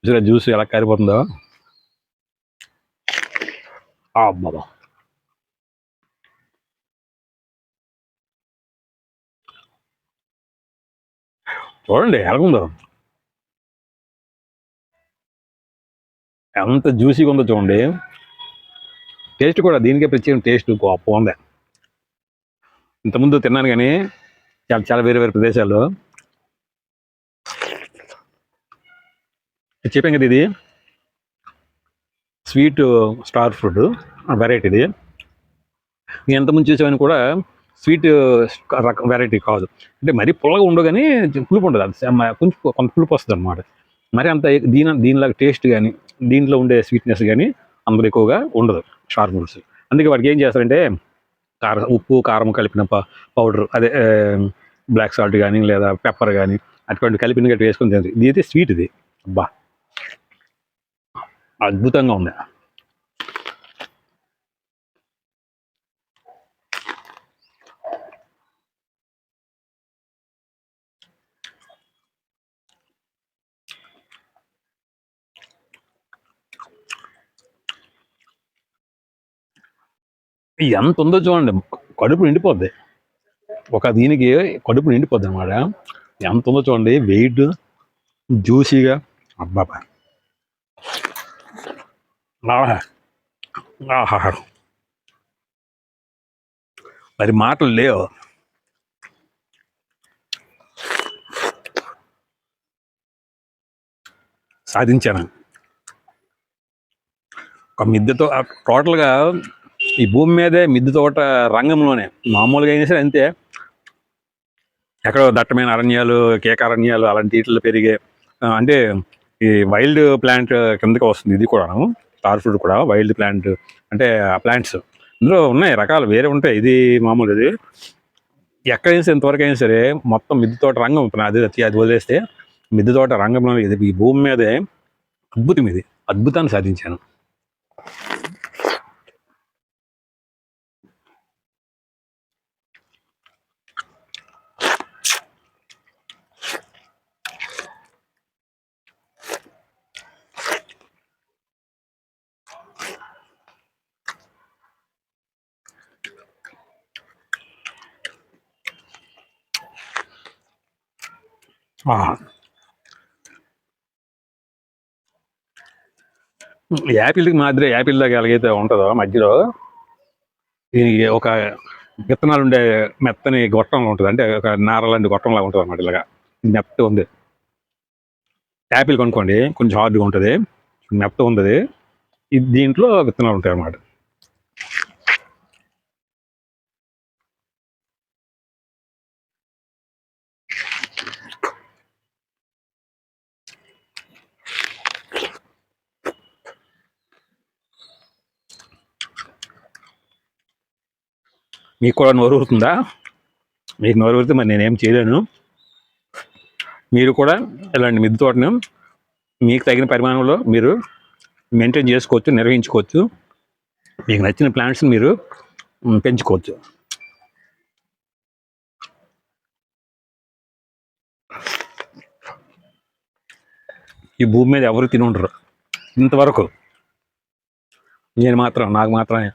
చూసారా జ్యూస్ ఎలా కారిపోతుందో? అబ్బబ్బా! చూడండి ఎలాగుందో. ఎంత జ్యూసీగా ఉందో చూడండి. టేస్ట్ కూడా దీనికే ప్రత్యేకమైన టేస్ట్ గొప్పగుంది. ఇంతకుముందు తిన్నాను గానీ చాలా చాలా వేరే వేరే ప్రదేశాల్లో. చెప్పాను కదా! ఇది స్వీట్ స్టార్ ఫ్రూట్ వెరైటీది. నేను ఇంతకుముందు చేసేవన్నీ కూడా స్వీట్ రకం వెరైటీ కాదు. అంటే మరీ పుల్లగా ఉండవు గానీ పులుపు ఉండదు. అది కొంచెం కొంత పులుపు వస్తదనమాట. మరి అంత దీనిలాగా టేస్ట్ గానీ, దీంట్లో ఉండే స్వీట్‌నెస్ గానీ అందులో ఎక్కువగా ఉండదు స్టార్ ఫ్రూట్స్. అందుకే వాటికి ఏం చేస్తారంటే ఉప్పు, కారం కలిపిన పౌడర్ అదే బ్లాక్ సాల్ట్ గానీ, లేదా పెప్పర్ గానీ అటువంటివి కలిపిన గట్రా వేసుకొని తింటారు. ఇదైతే స్వీట్ ఇది. అబ్బా! అద్భుతంగా ఉంది. ఎంతుందో చూడండి. కడుపు నిండిపోద్ది. దీనికి కడుపు నిండిపోద్దనమాట. ఎంతుందో చూడండి వెయిట్, జ్యూసీగా అబ్బబ్బా! ఆహా! ఆహాహా! మరి మాటలు లేవు. సాధించాను. ఒక మిద్దెతో టోటల్‌గా ఈ భూమి మీదే మిద్దె తోట రంగంలోనే మామూలుగా అయినా సరే అంతే. ఎక్కడో దట్టమైన అరణ్యాలు, కేకారణ్యాలు అలాంటి ఈటిల్లో పెరిగే అంటే ఈ వైల్డ్ ప్లాంట్ కిందకే వస్తుంది ఇది కూడాను. స్టార్ ఫ్రూట్ కూడా వైల్డ్ ప్లాంట్ అంటే ఆ ప్లాంట్స్. ఇందులో ఉన్నాయి రకాలు వేరే ఉంటాయి. ఇది మామూలుది. ఎక్కడైనా సరే ఇంతవరకైనా సరే మొత్తం మిద్దె తోట రంగం అది వదిలేస్తే మిద్దె తోట రంగంలో ఇది ఈ భూమి మీదే అద్భుతం ఇది. అద్భుతాన్ని సాధించాను. ఆహా! యాపిల్‌కి మాదిరే యాపిల్ లాగా ఎలాగైతే ఉంటదో మధ్యలో దీనికి ఒక విత్తనాలుండే మెత్తని గొట్టంలా ఉంటది. అంటే ఒక నార లాంటి గొట్టంలాగా ఉంటదనమాట ఇలాగా. మెత్తగుంది. యాపిల్ కొనుక్కోండి కొంచెం హార్డ్‌గా ఉంటది. మెత్తగుంటది. దీంట్లో విత్తనాలుంటాయనమాట. మీకు కూడా నోరు ఊరుతుందా? మీకు నోరు ఊరితే మరి నేనేం చేయలేను. మీరు కూడా ఇలాంటి మిద్దె తోటను మీకు తగిన పరిమాణంలో మీరు మెయింటైన్ చేసుకోవచ్చు, నిర్వహించుకోవచ్చు. మీకు నచ్చిన ప్లాంట్స్ని మీరు పెంచుకోవచ్చు. ఈ భూమి మీద ఎవరు తిని ఉండరు ఇంతవరకు. నాకు మాత్రమే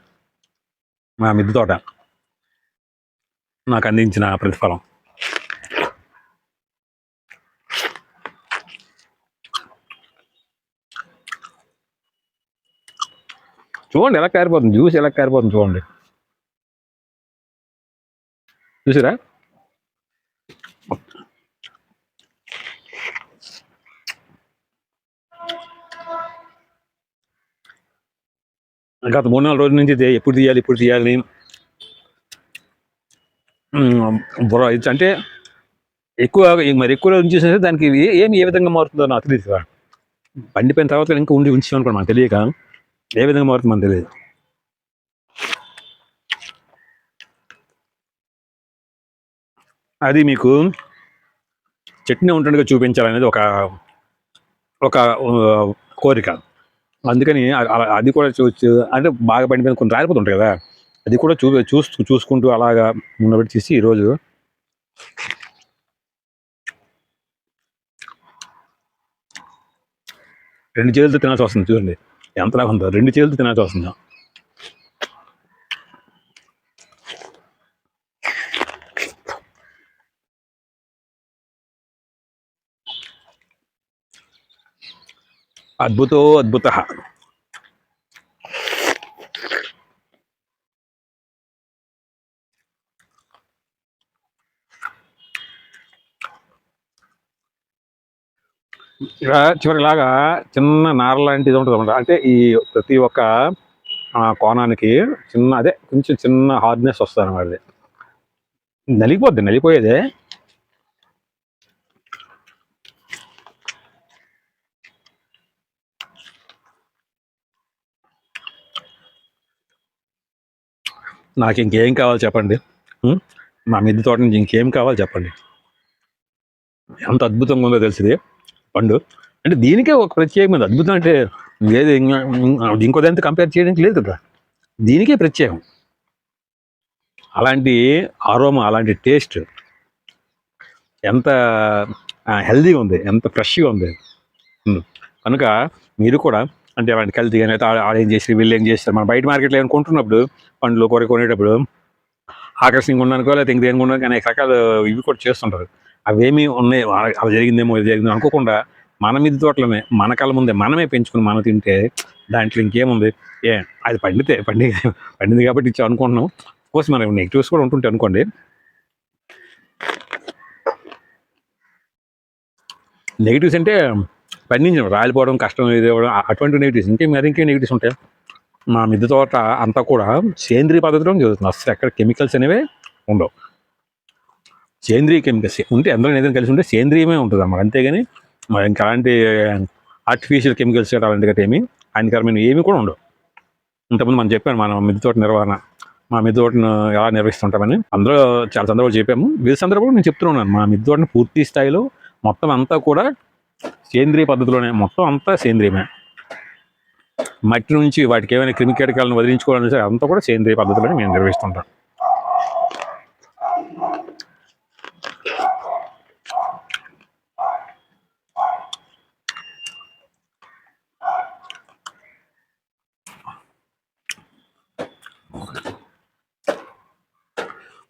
మా మిద్దె తోట నాకు అందించిన ప్రతిఫలం. చూడండి ఎలా కారిపోతుంది, జ్యూస్ ఎలా కారిపోతుంది చూడండి. చూసారా? గత 3-4 రోజుల నుంచి ఎప్పుడు తీయాలి అంటే ఎక్కువ రోజులు చూసినా దానికి ఏ విధంగా మారుతుందో నాకు తెలియదు కదా. పండిపోయిన తర్వాత ఇంకా ఉంచాం అనుకోండి, మనకు తెలియక ఏ విధంగా మారుతుందో మనకు తెలియదు. అది మీకు చట్నీ ఉంటుండగా చూపించాలనేది ఒక ఒక కోరిక. అందుకని అది కూడా చూసి, అంటే బాగా పండిపోయిన కొన్ని రాలిపోతుంటాయి కదా, అది కూడా చూసుకుంటూ అలాగా ఉన్నబెట్టి తీసి ఈరోజు రెండు చేతులతో తినాల్సి వస్తుంది. చూడండి ఎంతలాగా ఉందో, 2 చేతులతో తినాల్సి వస్తుంది. అద్భుత. ఇలా చివరిలాగా చిన్న నార లాంటిది ఉంటుంది అనమాట. అంటే ఈ ప్రతి ఒక్క కోణానికి కొంచెం చిన్న హార్డ్నెస్ వస్తుంది అనమాట. అది నలిగిపోయేదే. నాకు ఇంకేం కావాలి చెప్పండి? మా మిద్దె తోట నుంచి ఇంకేం కావాలి చెప్పండి? ఎంత అద్భుతంగా ఉందో తెలిసింది పండు. అంటే దీనికే ఒక ప్రత్యేకమైన అద్భుతం. అంటే లేదు, ఇంకో దాంతో కంపేర్ చేయడానికి లేదు కదా, దీనికే ప్రత్యేకం. అలాంటి ఆరోమా, అలాంటి టేస్ట్, ఎంత హెల్దీగా ఉంది, ఎంత ఫ్రెష్గా ఉంది. కనుక మీరు కూడా అంటే అలాంటి కల్తీ కానీ అయితే ఆడేం చేసి వీళ్ళు ఏం చేస్తారు, మనం బయట మార్కెట్లో ఏమైనా కొంటున్నప్పుడు పండ్లు కొనేటప్పుడు ఆకర్షణీయంగా ఉండడానికో లేకపోతే ఇంకేం ఉండడానికి అనేక రకాలు ఇవి కూడా చేస్తుంటారు. అవేమీ ఉన్నాయి, అవి జరిగిందేమో ఇది జరిగిందో అనుకోకుండా మన మిద్దె తోటలోనే మన కళ్ళ ముందే మనమే పెంచుకుని మనం తింటే దాంట్లో ఇంకేముంది? అది పండింది కాబట్టి ఇచ్చాం అనుకుంటున్నాం. కోర్స్ మనం నెగిటివ్స్ కూడా ఉంటుంటాయి అనుకోండి. నెగిటివ్స్ అంటే పండించడం రాలిపోవడం, కష్టం ఇది ఇవ్వడం, అటువంటి నెగిటివ్స్. ఇంకే నెగిటివ్స్ ఉంటాయి. మా మిద్దె తోట అంతా కూడా సేంద్రియ పద్ధతిలో జరుగుతుంది. అసలు ఎక్కడ కెమికల్స్ అనేవి ఉండవు. సేంద్రియ కెమికల్స్ ఉంటే అందరూ ఏదైనా కలిసి ఉంటే సేంద్రియమే ఉంటుంది అన్నమాట. అంతేగాని మరి ఇంకా అలాంటి ఆర్టిఫిషియల్ కెమికల్స్ అలాంటి గట్రా ఏమి హానికరమైన ఏమీ కూడా ఉండవు. ఇంతకుముందు మనం చెప్పాను మన మిద్దె తోట నిర్వహణ, మా మిద్దె తోటను ఎలా నిర్వహిస్తుంటామని అందరూ చాలా సందర్భాలు చెప్పాము. వీరి సందర్భంలో నేను చెప్తూ ఉన్నాను, మా మిద్దె తోటను పూర్తి స్థాయిలో మొత్తం అంతా కూడా సేంద్రియ పద్ధతిలోనే, మొత్తం అంతా సేంద్రియమే. మట్టి నుంచి వాటికి ఏమైనా క్రిమికీటకాలను వదిలించుకోవాలని సరే అంతా కూడా సేంద్రియ పద్ధతిలోనే మేము నిర్వహిస్తుంటాం.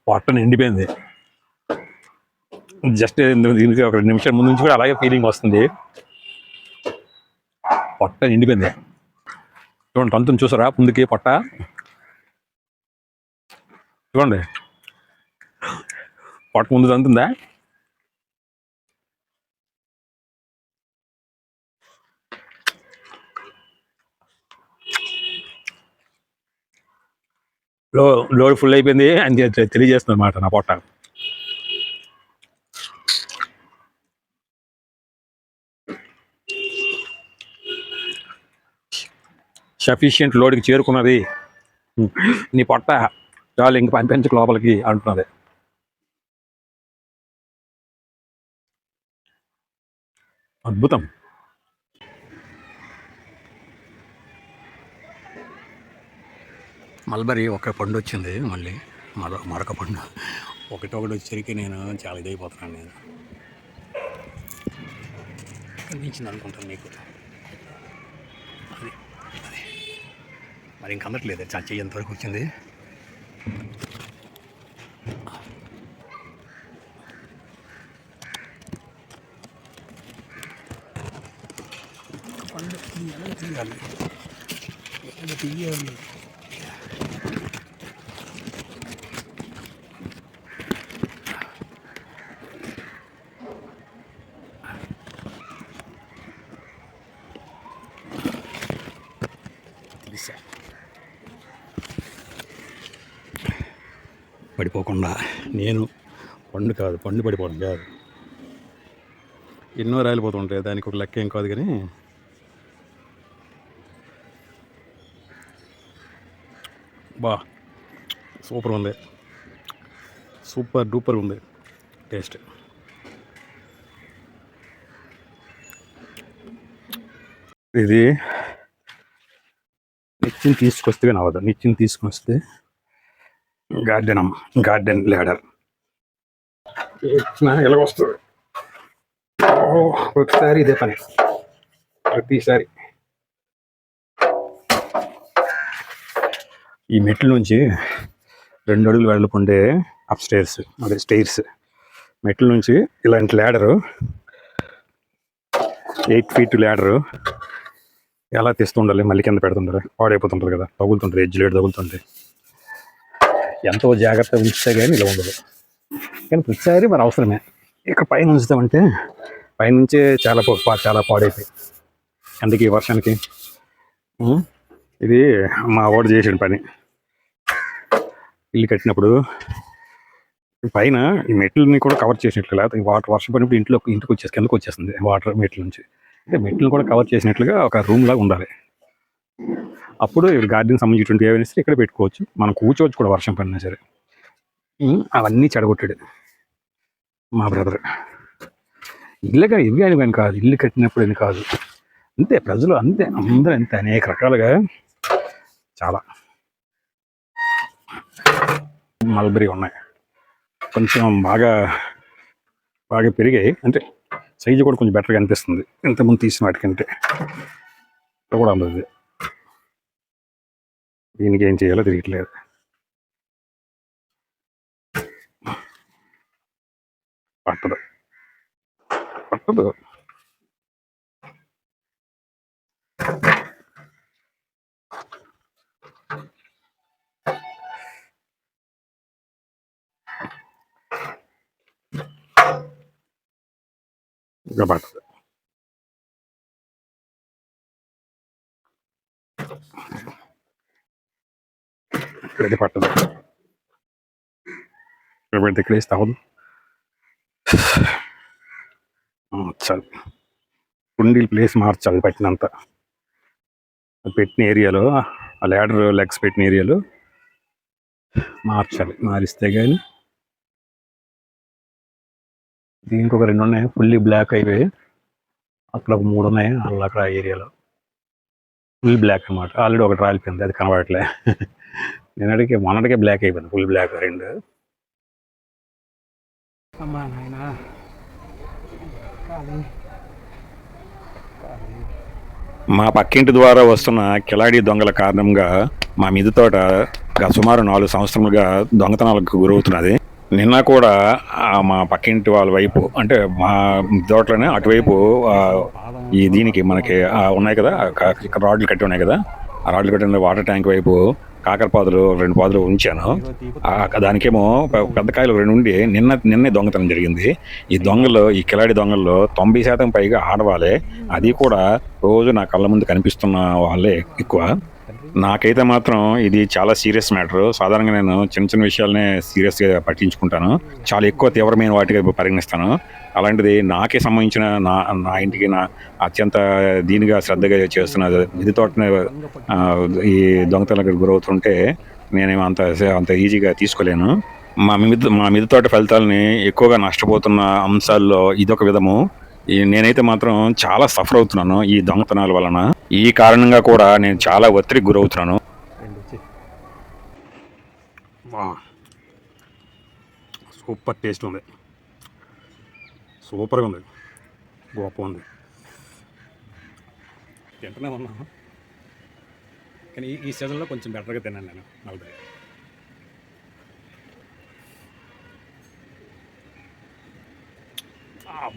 పొట్ట నిండిపోయింది. జస్ట్ దీనికి ఒక 2 నిమిషాల ముందు నుంచి కూడా అలాగే ఫీలింగ్ వస్తుంది. పొట్ట నిండిపోయింది. చూడండి తంతుని చూసారా ముందుకి పొట్ట? చూడండి పొట్ట ముందు తంతుందా? లోడ్ ఫుల్ అయిపోయింది అని తెలియజేస్తుంది అనమాట నా పొట్ట. సఫిషియంట్ లోడ్కి చేరుకున్నది నీ పొట్ట చాలు ఇంక పంపించకు లోపలికి అంటున్నది. అద్భుతం. మల్బరీ ఒక పండు వచ్చింది, మళ్ళీ మరొక పండు ఒకటొకటి వచ్చేసరికి నేను చాలా ఇదైపోతున్నాను. నేను కనిపించింది అనుకుంటాను మీకు, అది అది మరి ఇంక అందట్లేదు. చాలా చెయ్యి ఎంతవరకు వచ్చింది. పండు తీయాలి, తీయాలి. పడిపోకుండా నేను పండు పడిపోవడం కాదు, ఎన్నో రాలిపోతుంటాయి, దానికి ఒక లెక్క ఏం కాదు. కానీ బా సూపర్ ఉంది, సూపర్ డూపర్ ఉంది టేస్ట్. ఇది నిత్యం తీసుకొస్తే నవ్వదు, నిత్యం తీసుకొస్తే గార్డెన్ ల్యాడర్ ఎలాగొస్తుంది. ప్రతిసారి ఇదే పని, ప్రతిసారి. ఈ మెట్ల నుంచి 2 అడుగులు వెళ్ళకుండే అప్ స్టైర్స్, అదే స్టైర్స్. మెట్ల నుంచి ఇలాంటి ల్యాడరు, 8 feet ల్యాడరు ఎలా తీస్తుండాలి, మళ్ళీ కింద పెడుతుంటారు, పాడైపోతుంటుంది కదా, తగులుతుంటుంది, ఎడ్జ్ లేడు తగులుతుంటాయి. ఎంతో జాగ్రత్తగా ఉంచితే కానీ ఇలా ఉండదు. కానీ ప్రతిసారి మన అవసరమే. ఇక పైన ఉంచుతామంటే పైనుంచే చాలా పాడైపోయి, అందుకే ఈ వర్షానికి. ఇది మా వాడు చేసిన పని. ఇల్లు కట్టినప్పుడు పైన ఈ మెట్లని కూడా కవర్ చేసినట్లుగా, వాటర్ వర్షం పడినప్పుడు ఇంటికి కిందకు వచ్చేస్తుంది వాటర్ మెట్ల నుంచి. అంటే మెట్లను కూడా కవర్ చేసినట్లుగా ఒక రూమ్ లాగా ఉండాలి. అప్పుడు గార్డెన్ సంబంధించినటువంటి ఏవైనా సరే ఇక్కడ పెట్టుకోవచ్చు, మనం కూర్చోవచ్చు కూడా వర్షం పడినా సరే. అవన్నీ చెడగొట్టాడు మా బ్రదర్. ఇల్లుగా ఇవి అని కాదు, ఇల్లు కట్టినప్పుడు అని కాదు, అంతే ప్రజలు అంతే, అందరూ అంతే, అనేక రకాలుగా. చాలా మల్బరీ ఉన్నాయి, కొంచెం బాగా పెరిగాయి, అంటే సైజు కూడా కొంచెం బెటర్గా అనిపిస్తుంది ఇంతకుముందు తీసిన వాటికంటే. ఇక్కడ కూడా అందదు, దీనికి ఏం చేయాలో తెలియట్లేదు. పట్టదు. ఇంకా పట్టదు. ఇక్కడైతే పట్టదు, ఇక్కడ పెడితే ఇక్కడ వేస్తే అవ్వదు. చాలు, కుండీలు ప్లేస్ మార్చాలి పెట్టినంత. పెట్టిన ఏరియాలో, ఆ ల్యాడర్ లెగ్స్ పెట్టిన ఏరియాలో మార్చాలి. మారిస్తే కానీ. దీనికి ఒక 2 ఉన్నాయి ఫుల్లీ బ్లాక్ అయిపోయి, అక్కడ ఒక 3 ఉన్నాయి అక్కడ ఆ ఏరియాలో ఫుల్ బ్లాక్ అనమాట. ఆల్రెడీ ఒకటి రాలిపోయింది, అది కనబడట్లే. మొన్నటికే బ్లాక్ అయిపోయింది, ఫుల్ బ్లాక్ 2. అమ్మా నాయనా, మా పక్కింటి ద్వారా వస్తున్న కిలాడి దొంగల కారణంగా మా మిద్దె తోట సుమారు 4 సంవత్సరాలుగా దొంగతనాలకు గురవుతున్నది. నిన్న కూడా మా పక్కింటి వాళ్ళ వైపు, అంటే మా తోటలోనే అటువైపు ఈ దీనికి మనకి ఉన్నాయి కదా, ఇక్కడ రాడ్లు కట్టి ఉన్నాయి కదా, ఆ రాడ్లు కట్టిన వాటర్ ట్యాంక్ వైపు కాకరపాదులు 2 పాదులు ఉంచాను. దానికేమో పెద్ద కాయలు 2 ఉండి నిన్నే దొంగతనం జరిగింది. ఈ కిలాడి దొంగల్లో 90% పైగా ఆడవాళ్ళే, అది కూడా రోజు నా కళ్ళ ముందు కనిపిస్తున్న వాళ్ళే ఎక్కువ. నాకైతే మాత్రం ఇది చాలా సీరియస్ మ్యాటర్. సాధారణంగా నేను చిన్న విషయాలనే సీరియస్గా పట్టించుకుంటాను, చాలా ఎక్కువ తీవ్రమైన వాటిగా పరిగణిస్తాను. అలాంటిది నాకే సంబంధించిన నా ఇంటికి అత్యంత దీనిగా శ్రద్ధగా చేస్తున్న మిద్దె తోటని ఈ దొంగతనాలకు గురవుతుంటే నేనేమో అంత ఈజీగా తీసుకోలేను. మా మిద్దె తోట ఫలితాలని ఎక్కువగా నష్టపోతున్న అంశాల్లో ఇదొక విధము. నేనైతే మాత్రం చాలా సఫర్ అవుతున్నాను ఈ దొంగతనాల వలన. ఈ కారణంగా కూడా నేను చాలా ఒత్తిడికి గురవుతున్నాను. సూపర్ టేస్ట్ ఉంది, సూపర్గా ఉంది, గొప్ప ఉంది. తింటూనే ఉన్నాను, కానీ ఈ సీజన్లో కొంచెం బెటర్గా తిన్నాను నేను మల్బరీ.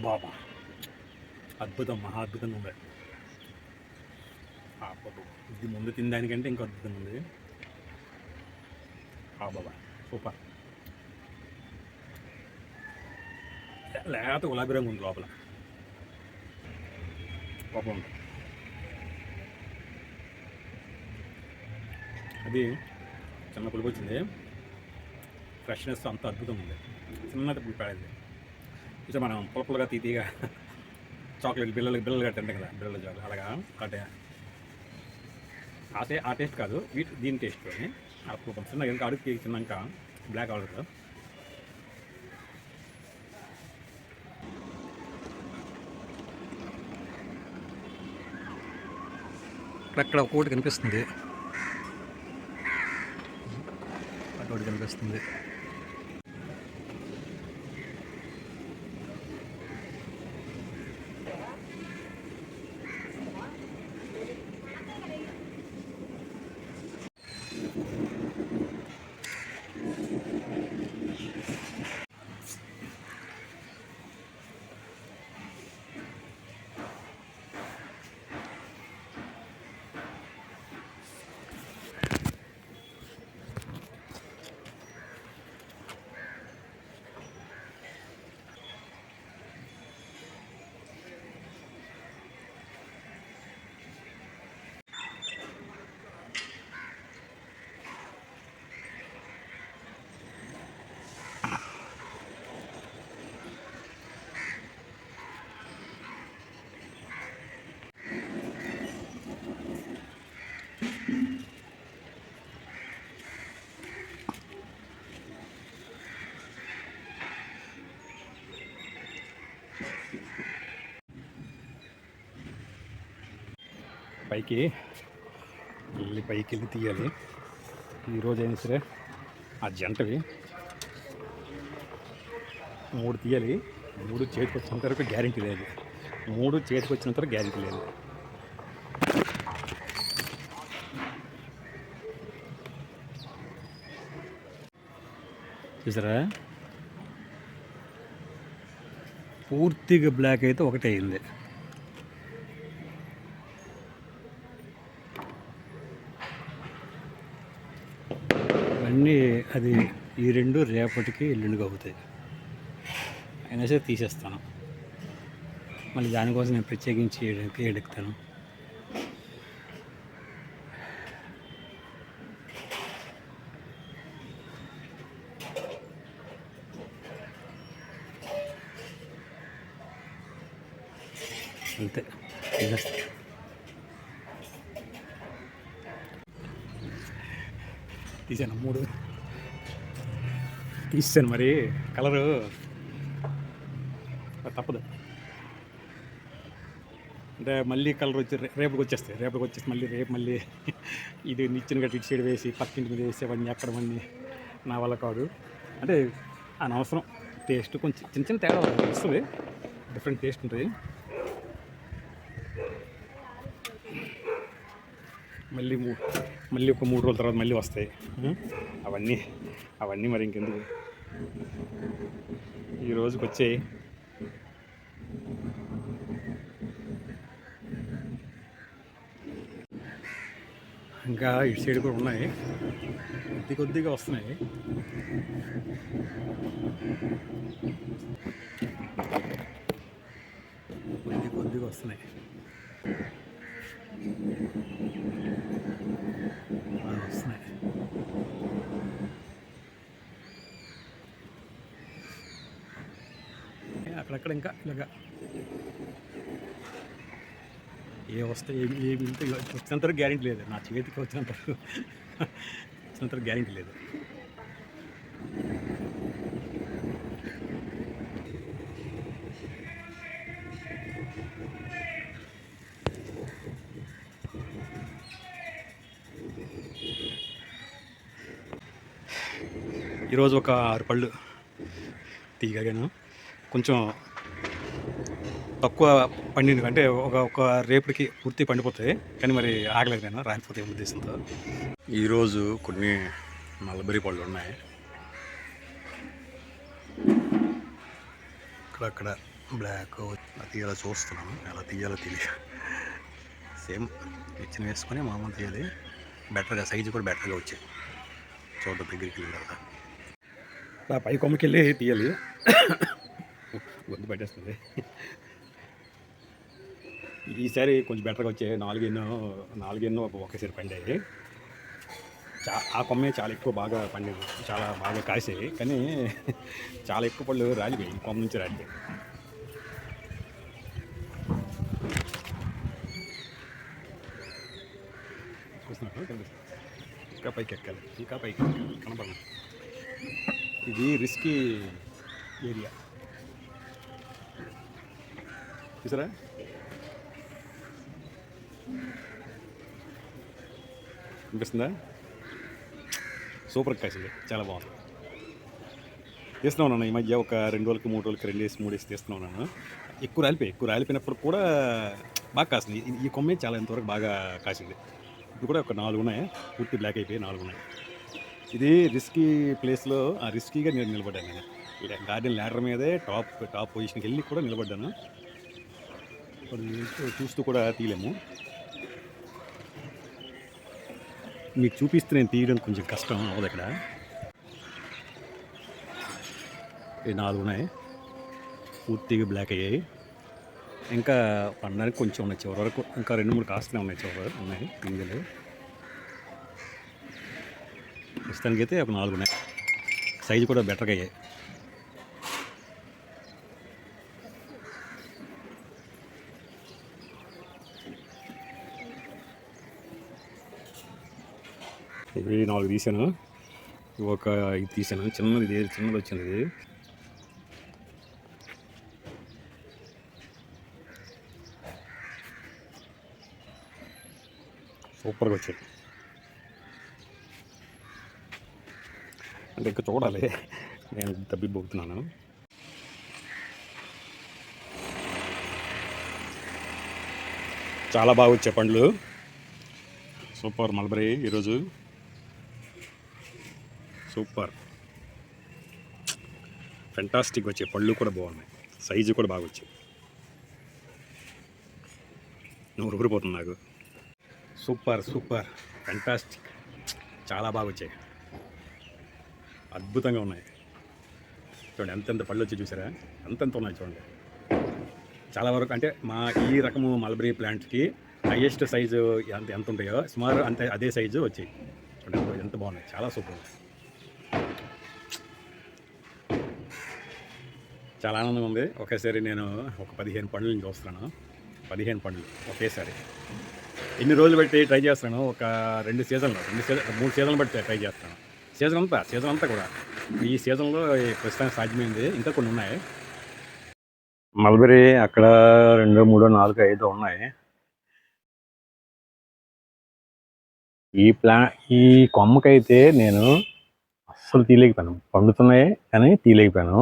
బాబా, అద్భుతం, మహా అద్భుతంగా ఉంది. బాబా, ఇది ముందు తినడానికంటే ఇంకా అద్భుతంగా ఉంది. బాబా, సూపర్. లేత గులాబీ రంగు ఉంది లోపల, గొప్ప ఉంది. అది చిన్న పులుపు వచ్చింది, ఫ్రెష్నెస్ అంత అద్భుతంగా ఉంది. చిన్నది పులుపు పడేది. కొంచెం మనం పులుపులుగా తీతీగా చాక్లెట్ బిల్లలుగా తింటాం కదా, బిల్లల చాక్లెట్ అలాగా. ఆ టేస్ట్ కాదు, దీని టేస్ట్ అని కొంచెం చిన్నగా ఇంకా అడుగు తిన్నాక బ్లాక్ ఆర్డర్ కదా. అక్కడ ఒకటి కనిపిస్తుంది, అటు కనిపిస్తుంది. పైకి వెళ్ళి తీయాలి. ఈరోజు అయినా సరే ఆ జంటవి 3 తీయాలి. 3 చేతికి వచ్చినంత వరకు గ్యారెంటీ లేదు. 3 చేతికి వచ్చినంత వరకు గ్యారెంటీ లేదు. చూసారా, పూర్తిగా బ్లాక్ అయితే ఒకటే అయింది. అన్నీ అది ఈ 2 రేపటికి ఎల్లుండిగా అవుతాయి. అయినా సరే తీసేస్తాను. మళ్ళీ దానికోసం నేను ప్రత్యేకించి ఎడుకుతాను. అంతే, తీసాను. 3 తీసాను. మరి కలరు తప్పదు అంటే మళ్ళీ కలర్ వచ్చి రేపటికి వచ్చేస్తే మళ్ళీ రేపు ఇది నిచ్చిన గట్టి ఇటు సైడ్ వేసి పక్కింటి మీద వేసి అవన్నీ ఎక్కడమన్నీ నా వల్ల కాదు. అంటే అనవసరం. టేస్ట్ కొంచెం చిన్న తేడా వస్తుంది, డిఫరెంట్ టేస్ట్ ఉంటుంది. మళ్ళీ ఒక 3 రోజుల తర్వాత మళ్ళీ వస్తాయి అవన్నీ మరి ఇంకెందుకు, ఈ రోజుకి వచ్చాయి. ఇంకా ఇటు సైడ్ కూడా ఉన్నాయి, కొద్దిగా వస్తున్నాయి. కొద్దిగా వస్తున్నాయి. అక్కడక్కడ ఇంకా ఇలాగా ఏ వస్తాయి ఏమి వచ్చినంత గ్యారెంటీ లేదు. నా చేతికి వచ్చినంత వస్తుంటారు గ్యారెంటీ లేదు. ఈరోజు ఒక 6 పళ్ళు తీయగలిగాను. కొంచెం తక్కువ పండింది అంటే ఒక రేపటికి పూర్తి పండిపోతాయి, కానీ మరి ఆగలేదు నేను రాకపోతే ఉద్దేశంతో. ఈరోజు కొన్ని మల్బరీ పళ్ళు ఉన్నాయి. అక్కడక్కడ బ్లాక్ తీయాలో చూస్తున్నాను, ఎలా తీయాలో తెలియదు. సేమ్ ఇచ్చిన వేసుకొని మామూలు తీయాలి, బెటర్గా సైజు కూడా బెటర్గా వచ్చాయి. చూద్దాం దగ్గరికి వెళ్ళిన తర్వాత పై కొమ్మకి వెళ్ళి తీయాలి. గొంతు పట్టేస్తుంది. ఈసారి కొంచెం బెటర్గా వచ్చాయి. నాలుగెన్నో ఒకేసారి పండాయి. ఆ కొమ్మే చాలా ఎక్కువ బాగా పండేది, చాలా బాగా కాసాయి, కానీ చాలా ఎక్కువ పళ్ళు రాలిపోయి ఈ కొమ్మ నుంచి రాలిపోయి. చూస్తున్నట్టు ఇంకా పైకి ఎక్కాలి, ఇంకా పైకి ఎక్కాలి, కనపడదు. ఇది రిస్కీ ఏరియా చూసారా. అనిపిస్తుందా? సూపర్ కాసింది, చాలా బాగుంది. తీస్తూ ఉన్నాను ఈ మధ్య ఒక 2 రోజులకి 3 రోజులకి 2 వేసి 3 వేసి తీస్తూ ఉన్నాను. ఎక్కువ రాలిపోయినప్పుడు కూడా బాగా కాసింది. ఈ కొమ్మే చాలా ఇంతవరకు బాగా కాసింది. ఇప్పుడు కూడా ఒక 4 ఉన్నాయి, పూర్తి బ్లాక్ అయిపోయి 4 ఉన్నాయి. ఇది రిస్కీ ప్లేస్లో రిస్కీగా నేను నిలబడ్డాను. నేను గార్డెన్ ల్యాడర్ మీదే టాప్ పొజిషన్కి వెళ్ళి కూడా నిలబడ్డాను. చూస్తూ కూడా తీయలేము. మీకు చూపిస్తే నేను తీయడం కొంచెం కష్టం అవ్వదు. ఇక్కడ ఈ 4 ఉన్నాయి, పూర్తిగా బ్లాక్ అయ్యాయి. ఇంకా పండడానికి కొంచెం ఉన్నాయి చివరి వరకు, ఇంకా 2-3 కాస్తూనే ఉన్నాయి, చివరి ఉన్నాయి గింజలు. ప్రస్తుతానికి అయితే ఒక 4 ఉన్నాయి, సైజు కూడా బెటర్గా అయ్యాయి. ఇవి 4 తీసాను, ఇది తీసాను. చిన్నది వచ్చింది. ఇది సూపర్గా వచ్చాయి. అంటే ఇంకా చూడాలి, నేను తబ్బిబ్బోతున్నాను. చాలా బాగా వచ్చాయి పండ్లు. సూపర్ మల్బరీ ఈరోజు, సూపర్ ఫెంటాస్టిక్ వచ్చాయి. పళ్ళు కూడా బాగున్నాయి, సైజు కూడా బాగా వచ్చాయి. నువ్వు ఊరిపోతుంది నాకు. సూపర్ ఫెంటాస్టిక్, చాలా బాగా వచ్చాయి, అద్భుతంగా ఉన్నాయి. చూడండి ఎంతెంత పళ్ళు వచ్చి చూసారా, అంతంత ఉన్నాయి చూడండి. చాలా వరకు అంటే మా ఈ రకము మల్బరీ ప్లాంట్కి హైయెస్ట్ సైజు ఎంత ఉంటాయో సుమారు అంతే అదే సైజు వచ్చాయి. చూడండి ఎంత బాగున్నాయి, చాలా సూపర్. చాలా ఆనందంగా ఉంది. ఒకేసారి నేను ఒక 15 పండ్లను చూస్తున్నాను. 15 పండ్లు ఒకేసారి. ఎన్ని రోజులు బట్టి ట్రై చేస్తాను, ఒక 3 సీజన్లు బట్టి ట్రై చేస్తాను. సీజన్ అంతా కూడా ఈ సీజన్లో ప్రస్తుతానికి సాధ్యమైంది. ఇంకా కొన్ని ఉన్నాయి మల్బరీ, అక్కడ 2, 3, 4, 5 ఉన్నాయి. ఈ కొమ్మకైతే నేను అస్సలు తీయలేకపోయాను. పండుతున్నాయి కానీ తీయలేకపోయాను,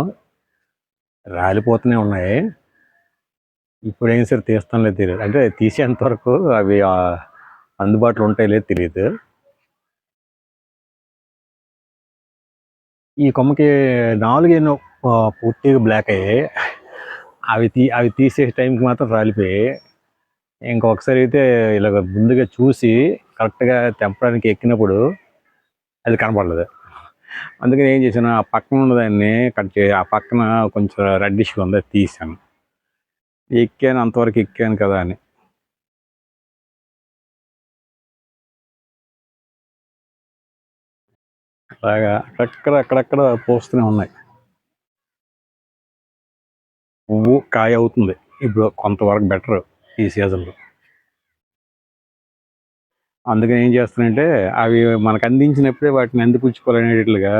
రాలిపోతూనే ఉన్నాయి. ఇప్పుడు ఏం సరే తీస్తానులేదు తెలియదు, అంటే తీసేంత వరకు అవి అందుబాటులో ఉంటాయి లేదు తెలియదు. ఈ కొమ్మకి 4 ఎన్నో పూర్తిగా బ్లాక్ అయ్యాయి. అవి తీసే టైంకి మాత్రం రాలిపోయాయి. ఇంకొకసారి అయితే ఇలాగ ముందుగా చూసి కరెక్ట్గా తెంపడానికి ఎక్కినప్పుడు అది కనపడలేదు. అందుకని ఏం చేశాను, ఆ పక్కన ఉన్నదాన్ని కట్ చేసి, ఆ పక్కన కొంచెం రెడ్డిష్గా ఉంది, తీసాను. ఎక్కాను, అంతవరకు ఎక్కాను కదా అని. అలాగా అక్కడక్కడ పోస్తూనే ఉన్నాయి. పువ్వు కాయ అవుతుంది ఇప్పుడు కొంతవరకు బెటర్ ఈ సీజన్లో. అందుకని ఏం చేస్తానంటే అవి మనకు అందించినప్పుడే వాటిని అందిపుచ్చుకోవాలనేటట్లుగా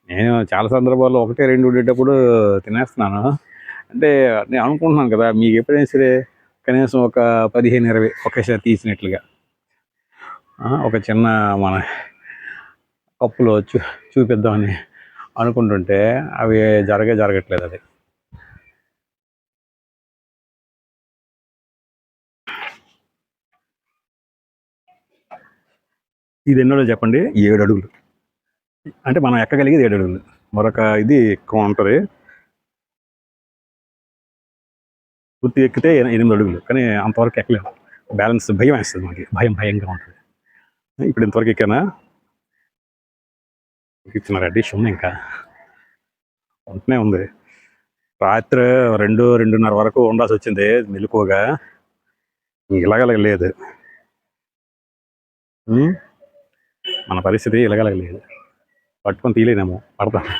నేను చాలా సందర్భాల్లో ఒకటే రెండు ఉండేటప్పుడు తినేస్తున్నాను. అంటే నేను అనుకుంటున్నాను కదా, మీకు ఎప్పుడైనా సరే కనీసం ఒక 15-20 ఒకేసారి తీసినట్లుగా ఒక చిన్న మన కప్పులో చూపిద్దామని అనుకుంటుంటే అవి జరగట్లేదు అది. ఇది ఎన్నో చెప్పండి, 7 అడుగులు. అంటే మనం ఎక్కగలిగేది 7 అడుగులు. మరొక ఇది ఎక్కువ ఉంటుంది, పూర్తి ఎక్కితే 8 అడుగులు. కానీ అంతవరకు ఎక్కలేము, బ్యాలెన్స్ భయం వేస్తుంది మనకి, భయంగా ఉంటుంది. ఇప్పుడు ఇంతవరకు ఎక్కానా, ఇచ్చిన డిష్ ఉంది, ఇంకా ఉంటూనే ఉంది. రాత్రి 2-2:30 వరకు ఉండాల్సి వచ్చింది మెలకువగా. ఇలాగలేదు మన పరిస్థితి, ఇలాగలేదు. పట్టుకొని తీయలేనేమో, పడతాను.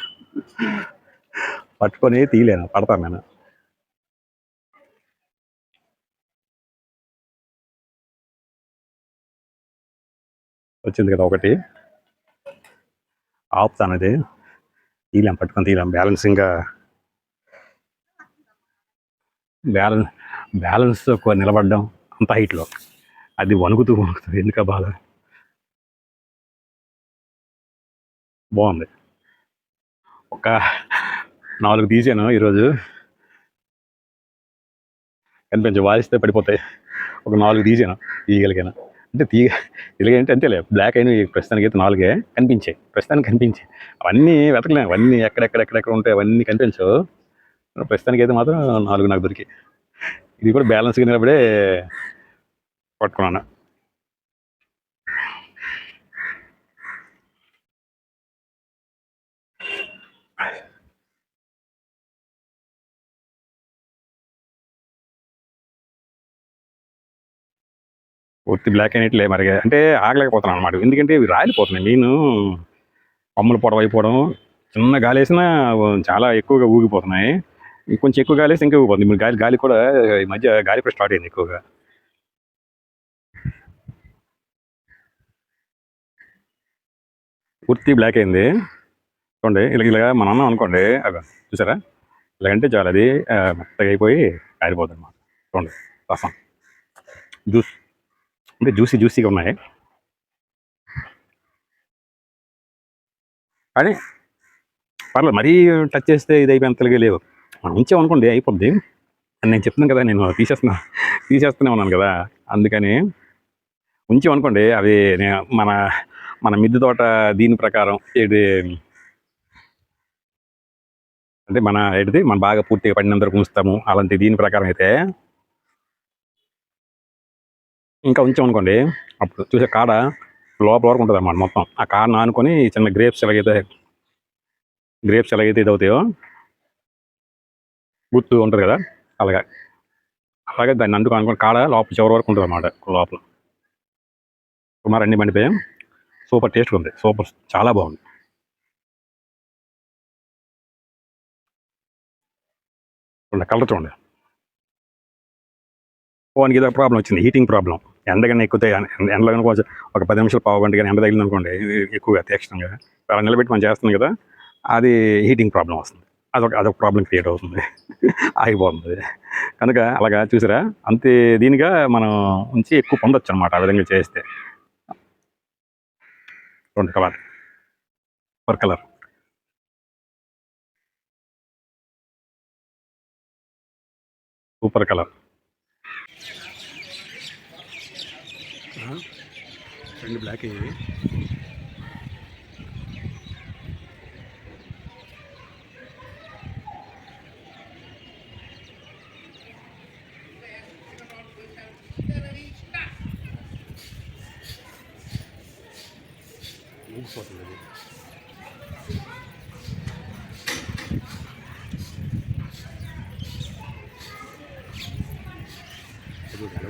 పడతాను నేను. వచ్చింది కదా ఒకటి, ఆపుతాను. అది పట్టుకొని తీయలేం. బ్యాలెన్స్ నిలబడ్డం అంత హైట్లో, అది వణుకుతూ ఎందుక బాధ. బాగుంది. ఒక 4 తీసాను ఈరోజు, కనిపించే వాయిస్తే పడిపోతాయి. ఒక 4 తీసాను, తీయగలిగాను. అంటే తీయగలిగానంటే అంతేలే, బ్లాక్ అయినవి ప్రస్తుతానికి అయితే 4 కనిపించాయి. అవన్నీ వెతకలేము, అవన్నీ ఎక్కడెక్కడ ఉంటాయి, అవన్నీ కనిపించవు. ప్రస్తుతానికి అయితే మాత్రం 4 నాకు దొరికి. ఇది కూడా బ్యాలెన్స్గా నిలబడే పట్టుకున్నాను. పూర్తి బ్లాక్ అయినట్లే మరి, అంటే ఆగలేకపోతున్నాను అనమాట. ఎందుకంటే ఇవి రాలిపోతున్నాయి, మీను కొమ్మలు పొడవైపోవడం, చిన్న గాలి వేసినా చాలా ఎక్కువగా ఊగిపోతున్నాయి. కొంచెం ఎక్కువ గాలి వేస్తే ఇంకా ఊగిపోతుంది. ఇప్పుడు గాలి కూడా ఈ మధ్య గాలి కూడా స్టార్ట్ అయింది ఎక్కువగా. పూర్తి బ్లాక్ అయింది చూడండి. ఇలాగ మన అన్నం అనుకోండి, అవి చూసారా, ఇలాగంటే చాలు, అది మెత్తగా అయిపోయి కారిపోతుంది అన్నమాట. చూడండి రసం, అంటే జ్యూసీగా ఉన్నాయి. కానీ పర్లేదు, మరీ టచ్ చేస్తే ఇది అయిపోయేంతలుగా లేవు. మనం ఉంచామనుకోండి అయిపోద్ది అని నేను చెప్తున్నాను కదా, నేను తీసేస్తూనే ఉన్నాను కదా. అందుకని ఉంచామనుకోండి అవి మన మిద్దె తోట దీని ప్రకారం అంటే మన బాగా పూర్తిగా పడినంత వరకు ఉంచుతాము. అలాంటి దీని ప్రకారం అయితే ఇంకా ఉంచామనుకోండి, అప్పుడు చూసే కాడ లోపల వరకు ఉంటుంది అన్నమాట మొత్తం. ఆ కాడను ఆనుకొని చిన్న గ్రేప్స్ ఎలాగైతే ఇది అవుతాయో, గుర్తు ఉంటుంది కదా, అలాగే దాన్ని అందుకు అనుకుని కాడ లోపల చివరి వరకు ఉంటుంది అన్నమాట. లోపల సుమారు అన్ని మండిపోయాం. సూపర్ టేస్ట్గా ఉంది, చాలా బాగుంది. కలర్ చూడండి. ఫోన్కి ఏదో ప్రాబ్లం వచ్చింది, హీటింగ్ ప్రాబ్లం. ఎండగానే ఎక్కువ ఎండలో కొంచెం ఒక 10 నిమిషాలు, పావు గంట కానీ ఎండ తగిలింది అనుకోండి, ఎక్కువగా తీక్షణంగా అలా నిలబెట్టి మనం చేస్తున్నాం కదా, అది హీటింగ్ ప్రాబ్లం వస్తుంది. అదొక ప్రాబ్లం క్రియేట్ అవుతుంది, ఆగిపోతుంది. కనుక అలాగా చూసారా, అంతే దీనిగా మనం ఉంచి ఎక్కువ పొందొచ్చు అనమాట ఆ విధంగా చేస్తే. రెండు కలర్ సూపర్ కలర్. 2 బ్లాక్ అయ్యేవి. ఊగిపోతుంది అది.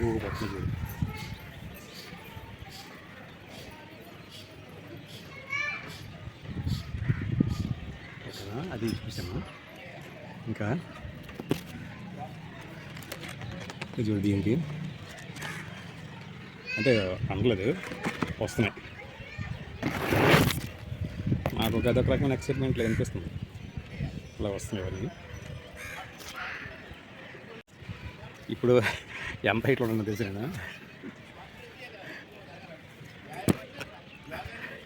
ఊగిపోతుంది. అది చూసాము. ఇంకా చూడు దీనికి అంటే అనలేదు, వస్తున్నాయి. నాకు ఒక అదొక రకమైన ఎక్సైట్మెంట్లో అనిపిస్తుంది ఇలా వస్తున్నాయి అవన్నీ. ఇప్పుడు ఎంత హైట్లో ఉన్నా తెలుసు నేను,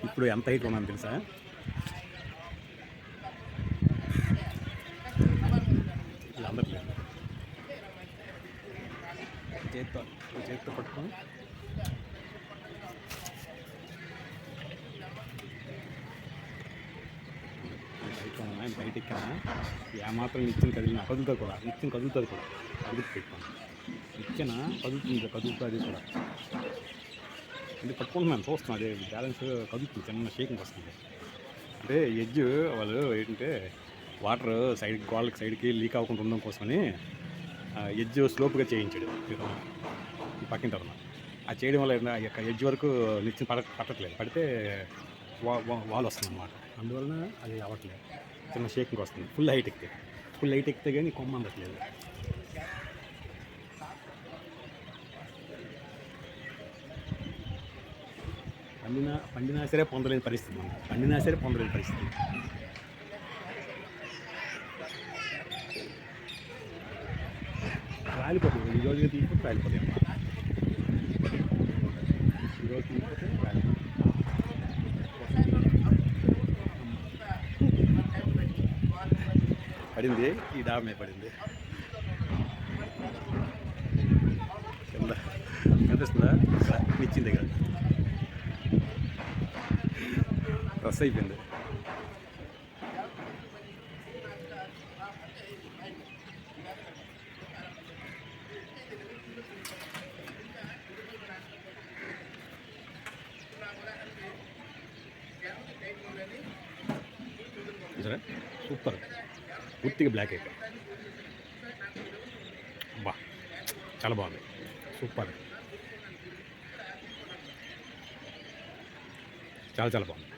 ఇప్పుడు ఎంత హైట్లో ఉన్నాను తెలుసా? ఇలా అందట్లేదు. చేతితో పట్టుకొని బయట ఎక్కాను, ఏమాత్రం నిచ్చెన కదిలిన కదులుతుంది కూడా, నిచ్చెన కదులుతుంది కూడా, అడుగు పెట్టుకోండి. నిచ్చెన కదులుతుంది కూడా. అంటే పట్టుకుంటున్నాను, చూస్తున్నాను, అదే బ్యాలెన్స్ కదులుతుంది, చిన్న షేకింగ్ వస్తుంది. అంటే ఎడ్జ్ వాళ్ళు ఏంటంటే వాటర్ గోళ్ళకి సైడ్కి లీక్ అవ్వకుండా ఉండడం కోసమని ఎడ్జ్ స్లోప్గా చేయించాడు ఈ పక్కింటి అతను. అది చేయడం వల్ల ఎడ్జ్ వరకు నిచ్చెన పట్టట్లేదు, పడితే వాల్ వస్తుంది అన్నమాట. అందువలన అది అవ్వట్లేదు, చిన్న షేకింగ్ వస్తుంది. ఫుల్ హైట్ ఎక్కితే కానీ కొమ్మ అందట్లేదు. పండినా సరే పొందలేని పరిస్థితి, మనం పండినా సరే పొందలేని పరిస్థితి. రాలిపోతుంది, ఈ రోజుగా తీసుకుంటే రాలిపోతాయి అమ్మా. ఈరోజు తీసుకుంటే రాలిపోతుంది. పడింది, ఈ డాబా మీద పడింది. కింద కనిపిస్తుందా? నిచ్చిన దగ్గర రస్ అయిపోయింది. సరే, సూపర్, పూర్తిగా బ్లాక్ అయిపోయి, బా చాలా బాగుంది, సూపర్, చాలా బాగుంది.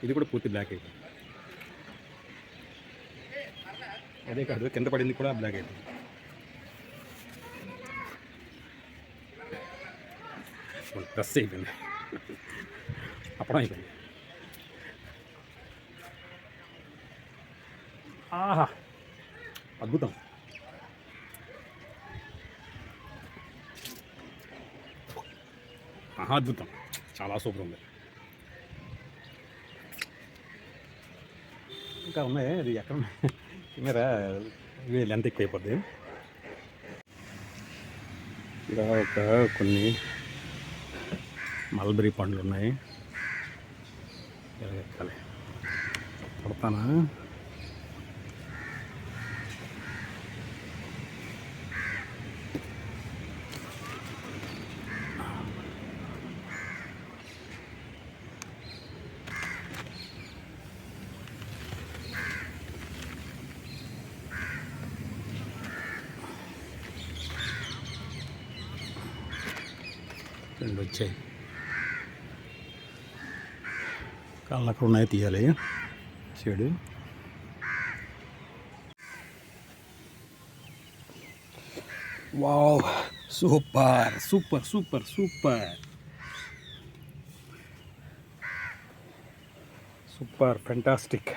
ఇది కూడా పూర్తి బ్లాక్ అయిపోయింది. అదే కాదు, కింద పడింది కూడా బ్లాక్ అయిపోయింది. డ్రెస్ అయిపోయింది, అప్పడం అయిపోయింది. ఆహా, అద్భుతం. అద్భుతం, చాలా సూపర్ ఉంది. ఇంకా ఉన్నాయి, అది ఎక్కడ కెమెరా లెంత్ ఎక్కువ అయిపోద్ది. ఇలా కొన్ని మల్బరీ పండ్లు ఉన్నాయి, ఎక్కాలి, పడతానా? రెండు వచ్చాయి, కాళ్ళు అక్కడ ఉన్నాయి, తీయాలి చెడు. Wow, super super super super super, fantastic.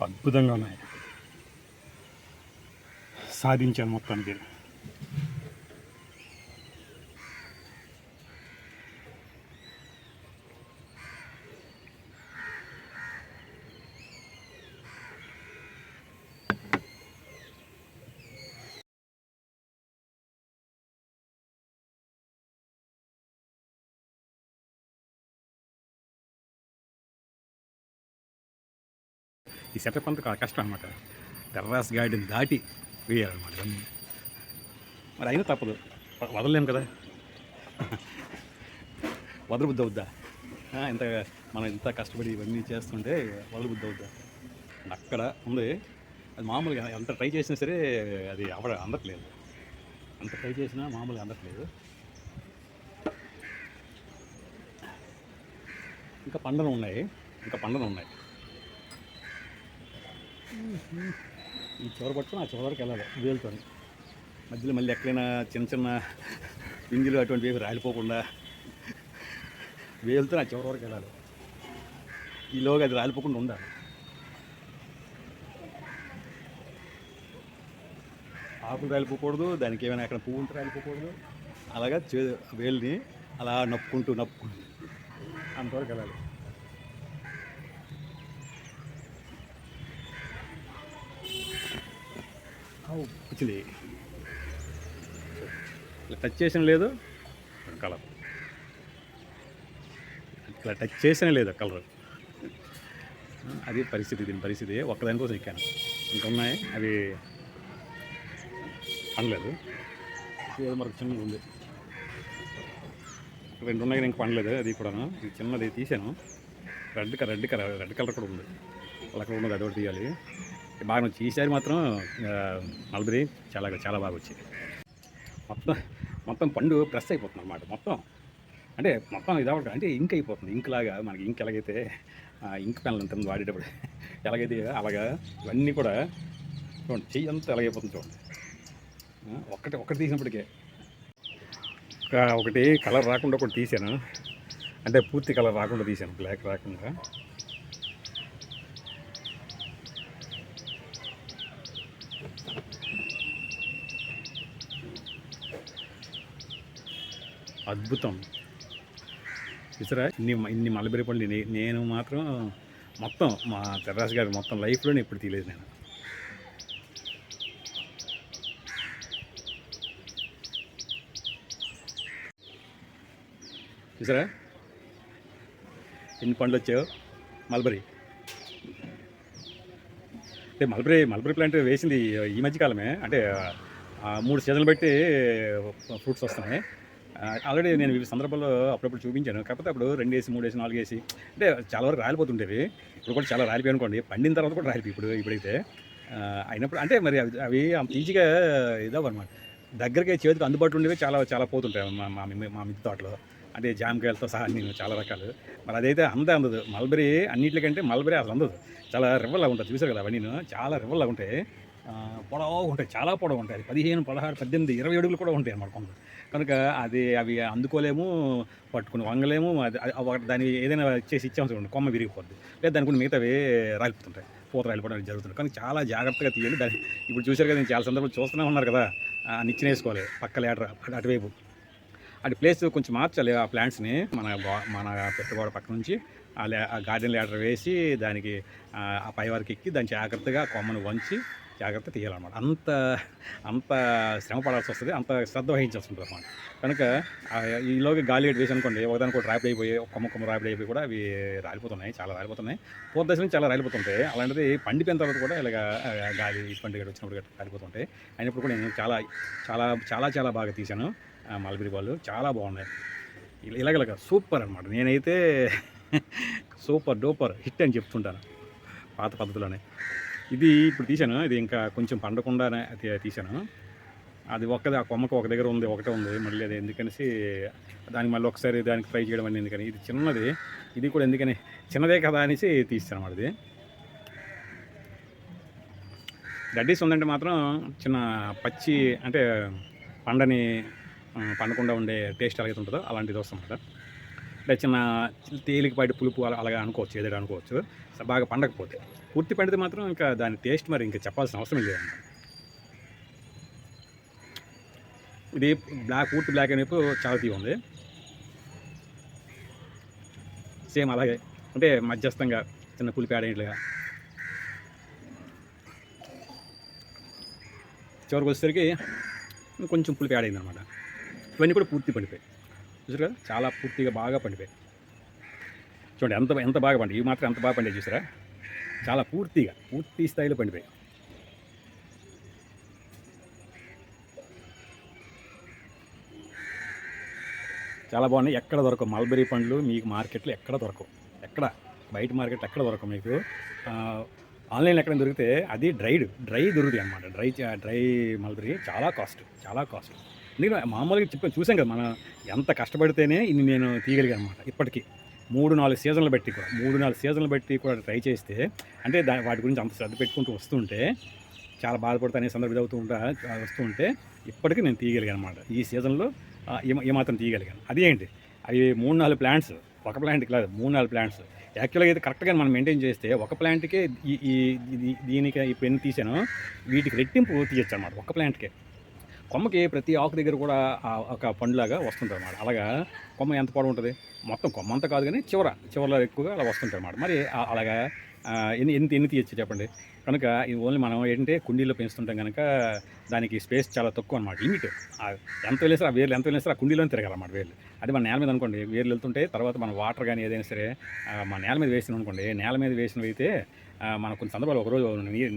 అద్భుతంగా ఉన్నాయి, సాధించాను మొత్తానికి. ఈ సెటప్ అంతా కష్టం అనమాట, టెర్రాస్ గార్డెన్ దాటి వేయాలన్నమాట ఇవన్నీ. మరి అయినా తప్పదు, వదలలేము కదా, వదలబుద్ధి అవుద్దా? ఇంత మనం ఇంత కష్టపడి ఇవన్నీ చేస్తుంటే వదలబుద్ధి అవుద్దా? అక్కడ ఉంది, అది మామూలుగా ఎంత ట్రై చేసినా సరే అది అందట్లేదు, ఎంత ట్రై చేసినా మామూలుగా అందట్లేదు. ఇంకా పండ్లు ఉన్నాయి, ఈ చివరి పట్టుకొని ఆ చివరి వరకు వెళ్ళాలి వేలుతో. మధ్యలో మళ్ళీ ఎక్కడైనా చిన్న చిన్న పింజులు అటువంటివి రాలిపోకుండా వేలుతో ఆ చివరి వరకు వెళ్ళాలి. ఈలోగా అది రాలిపోకుండా ఉండాలి. ఆకులు రాలిపోకూడదు, దానికి ఏమైనా ఎక్కడ పువ్వు ఉంటే రాలిపోకూడదు. అలాగా వేలుని అలా నప్పుకుంటూ అంతవరకు వెళ్ళాలి. వచ్చింది, ఇట్లా టచ్ చేసిన లేదు కలర్, ఇట్లా టచ్ చేసిన లేదు కలర్. అది పరిస్థితి, దీని పరిస్థితి. ఒక్కదానికోసం ఎక్కాను, ఇంకా ఉన్నాయి అవి పండలేదు. ఏదో మనకు చిన్నది ఉంది, 2 ఉన్నాయి ఇంక పండలేదు. అది కూడా ఇది చిన్నది తీసాను. రెడ్ కలర్ కూడా ఉంది, అక్కడ ఉన్నది, అది ఒకటి తీయాలి. బాగా నచ్చి ఈసారి మాత్రం మల్బరీ చాలా చాలా బాగా వచ్చాయి. మొత్తం పండు ప్రెస్ అయిపోతుంది అన్నమాట. మొత్తం ఇదవడం అంటే ఇంక్ అయిపోతుంది. ఇంక్ లాగా మనకి ఇంక్ ఎలాగైతే ఇంక్ పెన్లు ఉంటుంది వాడేటప్పుడు ఎలాగైతే అలాగా ఇవన్నీ కూడా చూడండి, చెయ్యి అంతా ఎలాగైపోతుంది చూడండి. ఒక్కటి తీసినప్పటికే ఒకటి కలర్ రాకుండా ఒకటి తీసాను, అంటే పూర్తి కలర్ రాకుండా తీసాను, బ్లాక్ రాకుండా. అద్భుతం చూసారా, ఇన్ని మల్బరీ పళ్ళు నేను మాత్రం మొత్తం మా తెర్రాస్ గారి మొత్తం లైఫ్లోనే ఎప్పుడు తీయలేదు నేను. చూసారా ఎన్ని పండ్లు వచ్చాయో మల్బరీ. అంటే మల్బరీ ప్లాంట్ వేసింది ఈ మధ్యకాలమే, అంటే 3 సీజన్లు బట్టి ఫ్రూట్స్ వస్తున్నాయి. ఆల్రెడీ నేను వివిధ సందర్భాల్లో అప్పుడప్పుడు చూపించాను. కాకపోతే అప్పుడు 2 వేసి 3 వేసి 4 వేసి అంటే చాలా వరకు రాలిపోతుండేవి. ఇప్పుడు కూడా చాలా రాలిపోయి అనుకోండి, పండిన తర్వాత కూడా రాలిపోయి ఇప్పుడైతే అయినప్పుడు అంటే మరి అవి అంత ఈజీగా ఇదవన్నమాట. దగ్గరికి చేతికి అందుబాటులో ఉండేవి చాలా చాలా పోతుంటాయి మా మిద్దె తోటలో. అంటే జామకాయలతో సహా నేను చాలా రకాలు. మరి అదైతే అందదు. మల్బరీ అన్నింటికంటే మల్బరీ అసలు అందదు. చాలా రివ్వల్లాగా ఉంటుంది, చూసారు కదా అవన్నీ చాలా రివ్వల్లాగా ఉంటాయి. పొడవుగా ఉంటాయి, చాలా పొడవు ఉంటాయి. అది 15, 16, 18, 20 అడుగులు కూడా ఉంటాయి అన్నమాట కొంత. కనుక అవి అందుకోలేము, పట్టుకుని వంగలేము. దాన్ని ఏదైనా ఇచ్చాము చూడండి, కొమ్మ విరిగిపోద్ది, లేదా దానికి మిగతావి రాలిపోతుంటాయి, పూత రాలిపోవడం జరుగుతుంది. కానీ చాలా జాగ్రత్తగా తీయాలి దాన్ని. ఇప్పుడు చూశారు కదా, నేను చాలా సందర్భాలు చూస్తూనే ఉన్నారు కదా, నిచ్చెన వేసుకోవాలి పక్క లేటర్ అటువైపు. అటు ప్లేస్ కొంచెం మార్చాలి ఆ ప్లాంట్స్ని. మన పెట్టగోడ పక్క నుంచి ఆ గార్డెన్ లేటర్ వేసి దానికి ఆ పై వరకు ఎక్కి దాన్ని జాగ్రత్తగా కొమ్మను వంచి జాగ్రత్త తీయాలన్నమాట. అంత శ్రమ పడాల్సి వస్తుంది, అంత శ్రద్ధ వహించాల్సి ఉంటుంది అన్నమాట. కనుక ఈలోకి గాలి గేట్ వేసి అనుకోండి, ఒకదానికి కూడా రాపిడ్ అయిపోయి, కొమ్మ రాపిడ్ అయిపోయి కూడా అవి రాలిపోతున్నాయి, చాలా రాలిపోతున్నాయి. పూర్తి దశ నుంచి చాలా రాలిపోతుంటాయి. అలాంటిది పండిపోయిన తర్వాత కూడా ఇలాగ గాలి పండుగ వచ్చినప్పుడు గట్రా రాలిపోతుంటాయి. అయినప్పుడు కూడా నేను చాలా చాలా చాలా చాలా బాగా తీశాను మల్బరీ పళ్ళు, చాలా బాగున్నాయి. ఇలాగ సూపర్ అనమాట. నేనైతే సూపర్ డూపర్ హిట్ అని చెప్తుంటాను పాత పద్ధతిలోనే. ఇది ఇప్పుడు తీశాను, ఇది ఇంకా కొంచెం పండకుండానే తీశాను. అది ఆ కొమ్మకు ఒక దగ్గర ఉంది, ఒకటే ఉంది. మళ్ళీ అది ఎందుకనేసి దానికి మళ్ళీ ఒకసారి దానికి ఫ్రై చేయడం అనేది ఎందుకని, ఇది చిన్నది, ఇది కూడా ఎందుకని చిన్నదే కదా అనేసి తీస్తాను అన్నమాట. ఇది గడ్డీస్ ఉందంటే మాత్రం చిన్న పచ్చి అంటే పండకుండా ఉండే టేస్ట్ ఎలాగైతే ఉంటుందో అలాంటిది వస్తుందన్నమాట. అంటే చిన్న తేలికపాటి పులుపు అలాగా అనుకోవచ్చు, ఏదైనా అనుకోవచ్చు. బాగా పండకపోతే, పూర్తి పండితే మాత్రం ఇంకా దాని టేస్ట్ మరి ఇంకా చెప్పాల్సిన అవసరం లేదన్నమాట. ఇది పూర్తి బ్లాక్ అనేపు చాలా తీయ ఉంది. సేమ్ అలాగే అంటే మధ్యస్థంగా చిన్న పులిపి ఆడేట్లుగా. చివరికి వచ్చేసరికి కొంచెం పులిపి యాడ్ అయిందనమాట. ఇవన్నీ కూడా పూర్తి పండిపోయాయి, చూసారు కదా, చాలా పూర్తిగా బాగా పండిపోయాయి. చూడండి ఎంత బాగా పండి, ఇవి మాత్రం ఎంత బాగా పండి చూసారా, చాలా పూర్తి స్థాయిలో పండిపోయాయి. చాలా బాగున్నాయి. ఎక్కడ దొరకవు మల్బరీ పండ్లు మీకు మార్కెట్లో, ఎక్కడ దొరకవు, బయట మార్కెట్లో ఎక్కడ దొరకవు మీకు. ఆన్లైన్లో ఎక్కడ దొరికితే అది డ్రై దొరుకుతాయి అన్నమాట. డ్రై మల్బరీ చాలా కాస్ట్. ఎందుకంటే మామూలుగా చూసాం కదా మనం ఎంత కష్టపడితేనే ఇన్ని నేను తీయగలిగాను అనమాట. ఇప్పటికీ 3-4 సీజన్లు బట్టి కూడా 3-4 సీజన్లు బట్టి కూడా ట్రై చేస్తే అంటే వాటి గురించి అంత శ్రద్ధ పెట్టుకుంటూ వస్తుంటే చాలా బాధపడుతూ అనే సందర్భం అవుతూ ఉంటా వస్తూ ఉంటే ఇప్పటికీ నేను తీయగలిగాను అనమాట. ఈ సీజన్లో ఏమాత్రం తీయగలిగాను. అదేంటి అవి 3-4 ప్లాంట్స్, ఒక ప్లాంట్కి కాదు 3-4 ప్లాంట్స్. యాక్చువల్గా అయితే కరెక్ట్గా మనం మెయింటైన్ చేస్తే ఒక ప్లాంట్కే ఈ ఈ దీనికి ఇప్పుడు ఎన్ని తీసానో వీటికి రెట్టింపు తీయచ్చు అనమాట ఒక ప్లాంట్కే. కొమ్మకి ప్రతి ఆకు దగ్గర కూడా ఒక పండులాగా వస్తుంటుంది అనమాట. అలాగా కొమ్మ ఎంత పొడవు ఉంటుంది, మొత్తం కొమ్మ అంతా కాదు కానీ చివరలో ఎక్కువగా అలా వస్తుంటుంది అనమాట. మరి అలాగా ఎన్ని తీయచ్చు చెప్పండి. కనుక ఇది ఓన్లీ మనం ఏంటంటే కుండీలో పెంచుతుంటాం కనుక దానికి స్పేస్ చాలా తక్కువ అనమాట, లిమిట్. ఎంత వెళ్ళేసరి ఆ వేర్లు ఎంత వెళ్ళేసరి ఆ కుండీలోనే తిరగాలన్నమాట వేర్లు. అది మన నేల మీద అనుకోండి వేర్లు వెళ్తుంటే తర్వాత మన వాటర్ కానీ ఏదైనా సరే మన నేల మీద వేసిన అనుకోండి, నేల మీద వేసినవి అయితే మన కొన్ని సందర్భాలు ఒకరోజు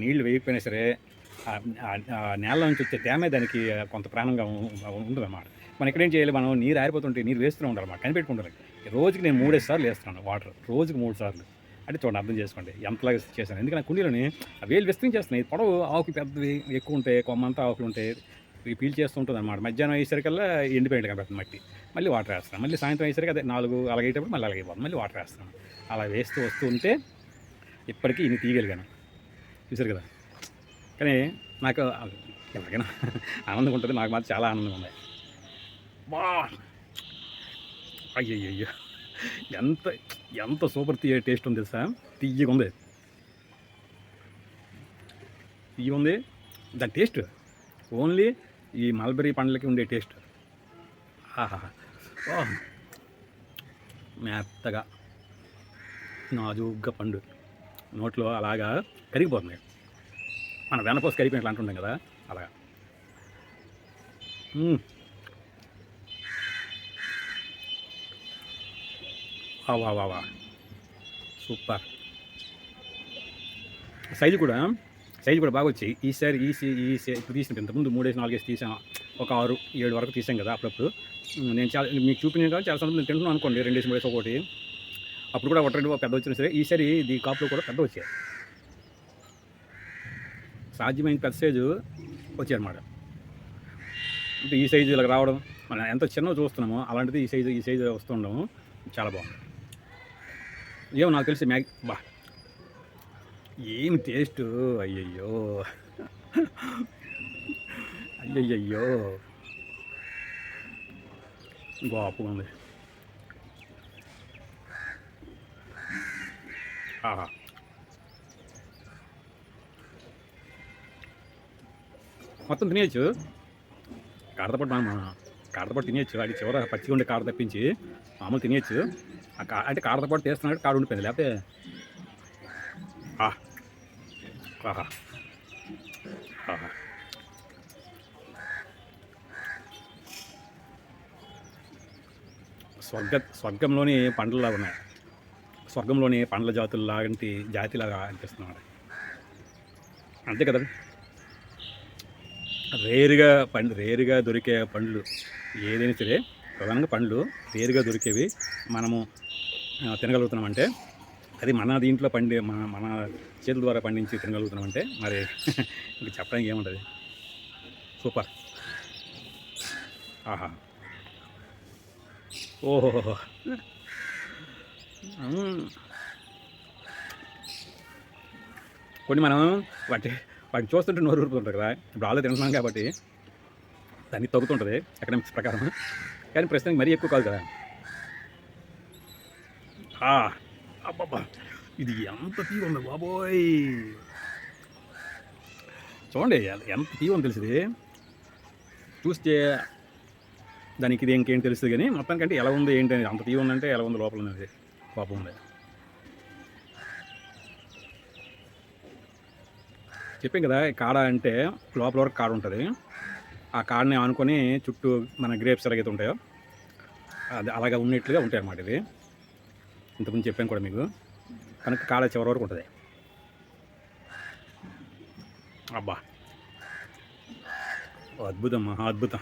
నీళ్లు వేయకపోయినా సరే నేల నుంచి వచ్చే తేమ దానికి కొంత ప్రాణంగా ఉంటుంది అన్నమాట. మనం ఎక్కడేం చేయాలి, మనం నీరు ఆరిపోతుంటే నీరు వేస్తూనే ఉండాలన్నమాట, కనిపెట్టుకుంటారు. రోజుకి నేను 3 సార్లు వేస్తున్నాను వాటర్, రోజుకి 3 సార్లు. అంటే చూడండి, అర్థం చేసుకోండి ఎంతలాగా చేశాను. ఎందుకంటే కుండీలోని ఆ వేలు విస్తరించేస్తున్నాయి. పొడవు ఆకులు పెద్దవి ఎక్కువ ఉంటాయి, కొమ్మంతా ఆకులు ఉంటాయి, పీల్ చేస్తూ ఉంటుంది అనమాట. మధ్యాహ్నం అయ్యేసరికల్లా ఎండిపోయింది కాబట్టి మట్టి మళ్ళీ వాటర్ వేస్తాను. మళ్ళీ సాయంత్రం అయ్యేసరికి అదే 4 అలాగేటప్పుడు మళ్ళీ అలాగే పోతుంది, మళ్ళీ వాటర్ వేస్తాను. అలా వేస్తూ వస్తూ ఉంటే ఇప్పటికీ ఇన్ని తీయగలిగాను. చూసారు కదా. కానీ నాకు ఎవరికైనా ఆనందంగా ఉంటుంది, నాకు మాత్రం చాలా ఆనందంగా ఉంది. బా అయ్యయ్యో ఎంత ఎంత సూపర్ టేస్ట్ ఉంది తెలుసా. తియ్యగా ఉంది దాని టేస్ట్ ఓన్లీ ఈ మల్బరీ పండ్లకి ఉండే టేస్ట్. ఆహా, మెత్తగా నాజూగ్గా పండు నోట్లో అలాగా కరిగిపోతుంది. మన వెనపోసి కరిగిపోయినట్లు అంటుంటాం కదా, అలాగా. వా సూపర్. సైజు కూడా బాగా వచ్చాయి ఈసారి. ఇప్పుడు తీసినట్టు ఇంతకుముందు 3-4 తీసాం, ఒక 6-7 వరకు తీసాం కదా అప్పుడప్పుడు. నేను చాలా మీకు చూపించాను కదా, చాలా సందర్భం నేను తింటున్నాను అనుకోండి, 2-3 ఒకటి. అప్పుడు కూడా 1-2 పెద్ద వచ్చినా సరే ఈసారి ఈ కాపులో కూడా పెద్ద వచ్చాయి. సాధ్యమైన పెద్ద సైజు వచ్చాయి అన్నమాట. అంటే ఈ సైజు ఇలా రావడం, మనం ఎంత చిన్నగా చూస్తున్నామో అలాంటిది ఈ సైజు వస్తుండడం చాలా బాగుంది. ఏమో నాకు తెలిసి ఏమి టేస్ట్. అయ్యయ్యో గొప్పగా ఉంది. ఆహా, మొత్తం తినేయచ్చు. కాడతపాటు తినేయచ్చు. అది చివర పచ్చిగా ఉండే కాడ తప్పించి మామూలు తినేయచ్చు. అంటే కాడతపాటు తీస్తున్నాడు, కాడ ఉండిపోయింది. లేకపోతే ఆహా స్వర్గంలోని పండ్లలా ఉన్నాయి. స్వర్గంలోని పండ్ల జాతిలాగా అనిపిస్తున్నాడు. అంతే కదా. రేరుగా దొరికే పండ్లు ఏదైనా సరే, ప్రధానంగా పండ్లు రేరుగా దొరికేవి మనము తినగలుగుతున్నామంటే అది మన దీంట్లో మన చేతుల ద్వారా పండించి తినగలుగుతున్నామంటే మరి ఇంక చెప్పడానికి ఏముంటుంది. సూపర్. ఆహా, ఓహో, కొన్ని మనం వాటిని చూస్తుంటే నోరు ఊరుతుంటుంది కదా. ఇప్పుడు ఆలో తింటున్నాం కాబట్టి దాన్ని తగ్గుతుంటుంది ఎకనామిక్స్ ప్రకారం, కానీ ప్రస్తుతానికి మరీ ఎక్కువ కాదు కదా. అబ్బబ్బా, ఇది ఎంత తీగ ఉంది బాబోయ్. చూడండి ఎంత తీగ ఉంది తెలిసింది. చూస్తే దానికి ఇది ఇంకేం తెలుస్తుంది, కానీ మొత్తానికంటే ఎలా ఉంది ఏంటి అనేది. అంత తీగ ఉందంటే ఎలా ఉంది లోపల అనేది పాపం ఉంది. చెప్పాం కదా, కాడ అంటే లోపల వరకు కాడ ఉంటుంది. ఆ కాడని ఆనుకొని చుట్టూ మన గ్రేప్స్ ఎలాగైతే ఉంటాయో అది అలాగా ఉన్నట్లుగా ఉంటాయి అన్నమాట. ఇది ఇంతకుముందు చెప్పాను కూడా మీకు. కనుక కాడ చివరి వరకు ఉంటుంది. అబ్బా, అద్భుతం, మహా అద్భుతం.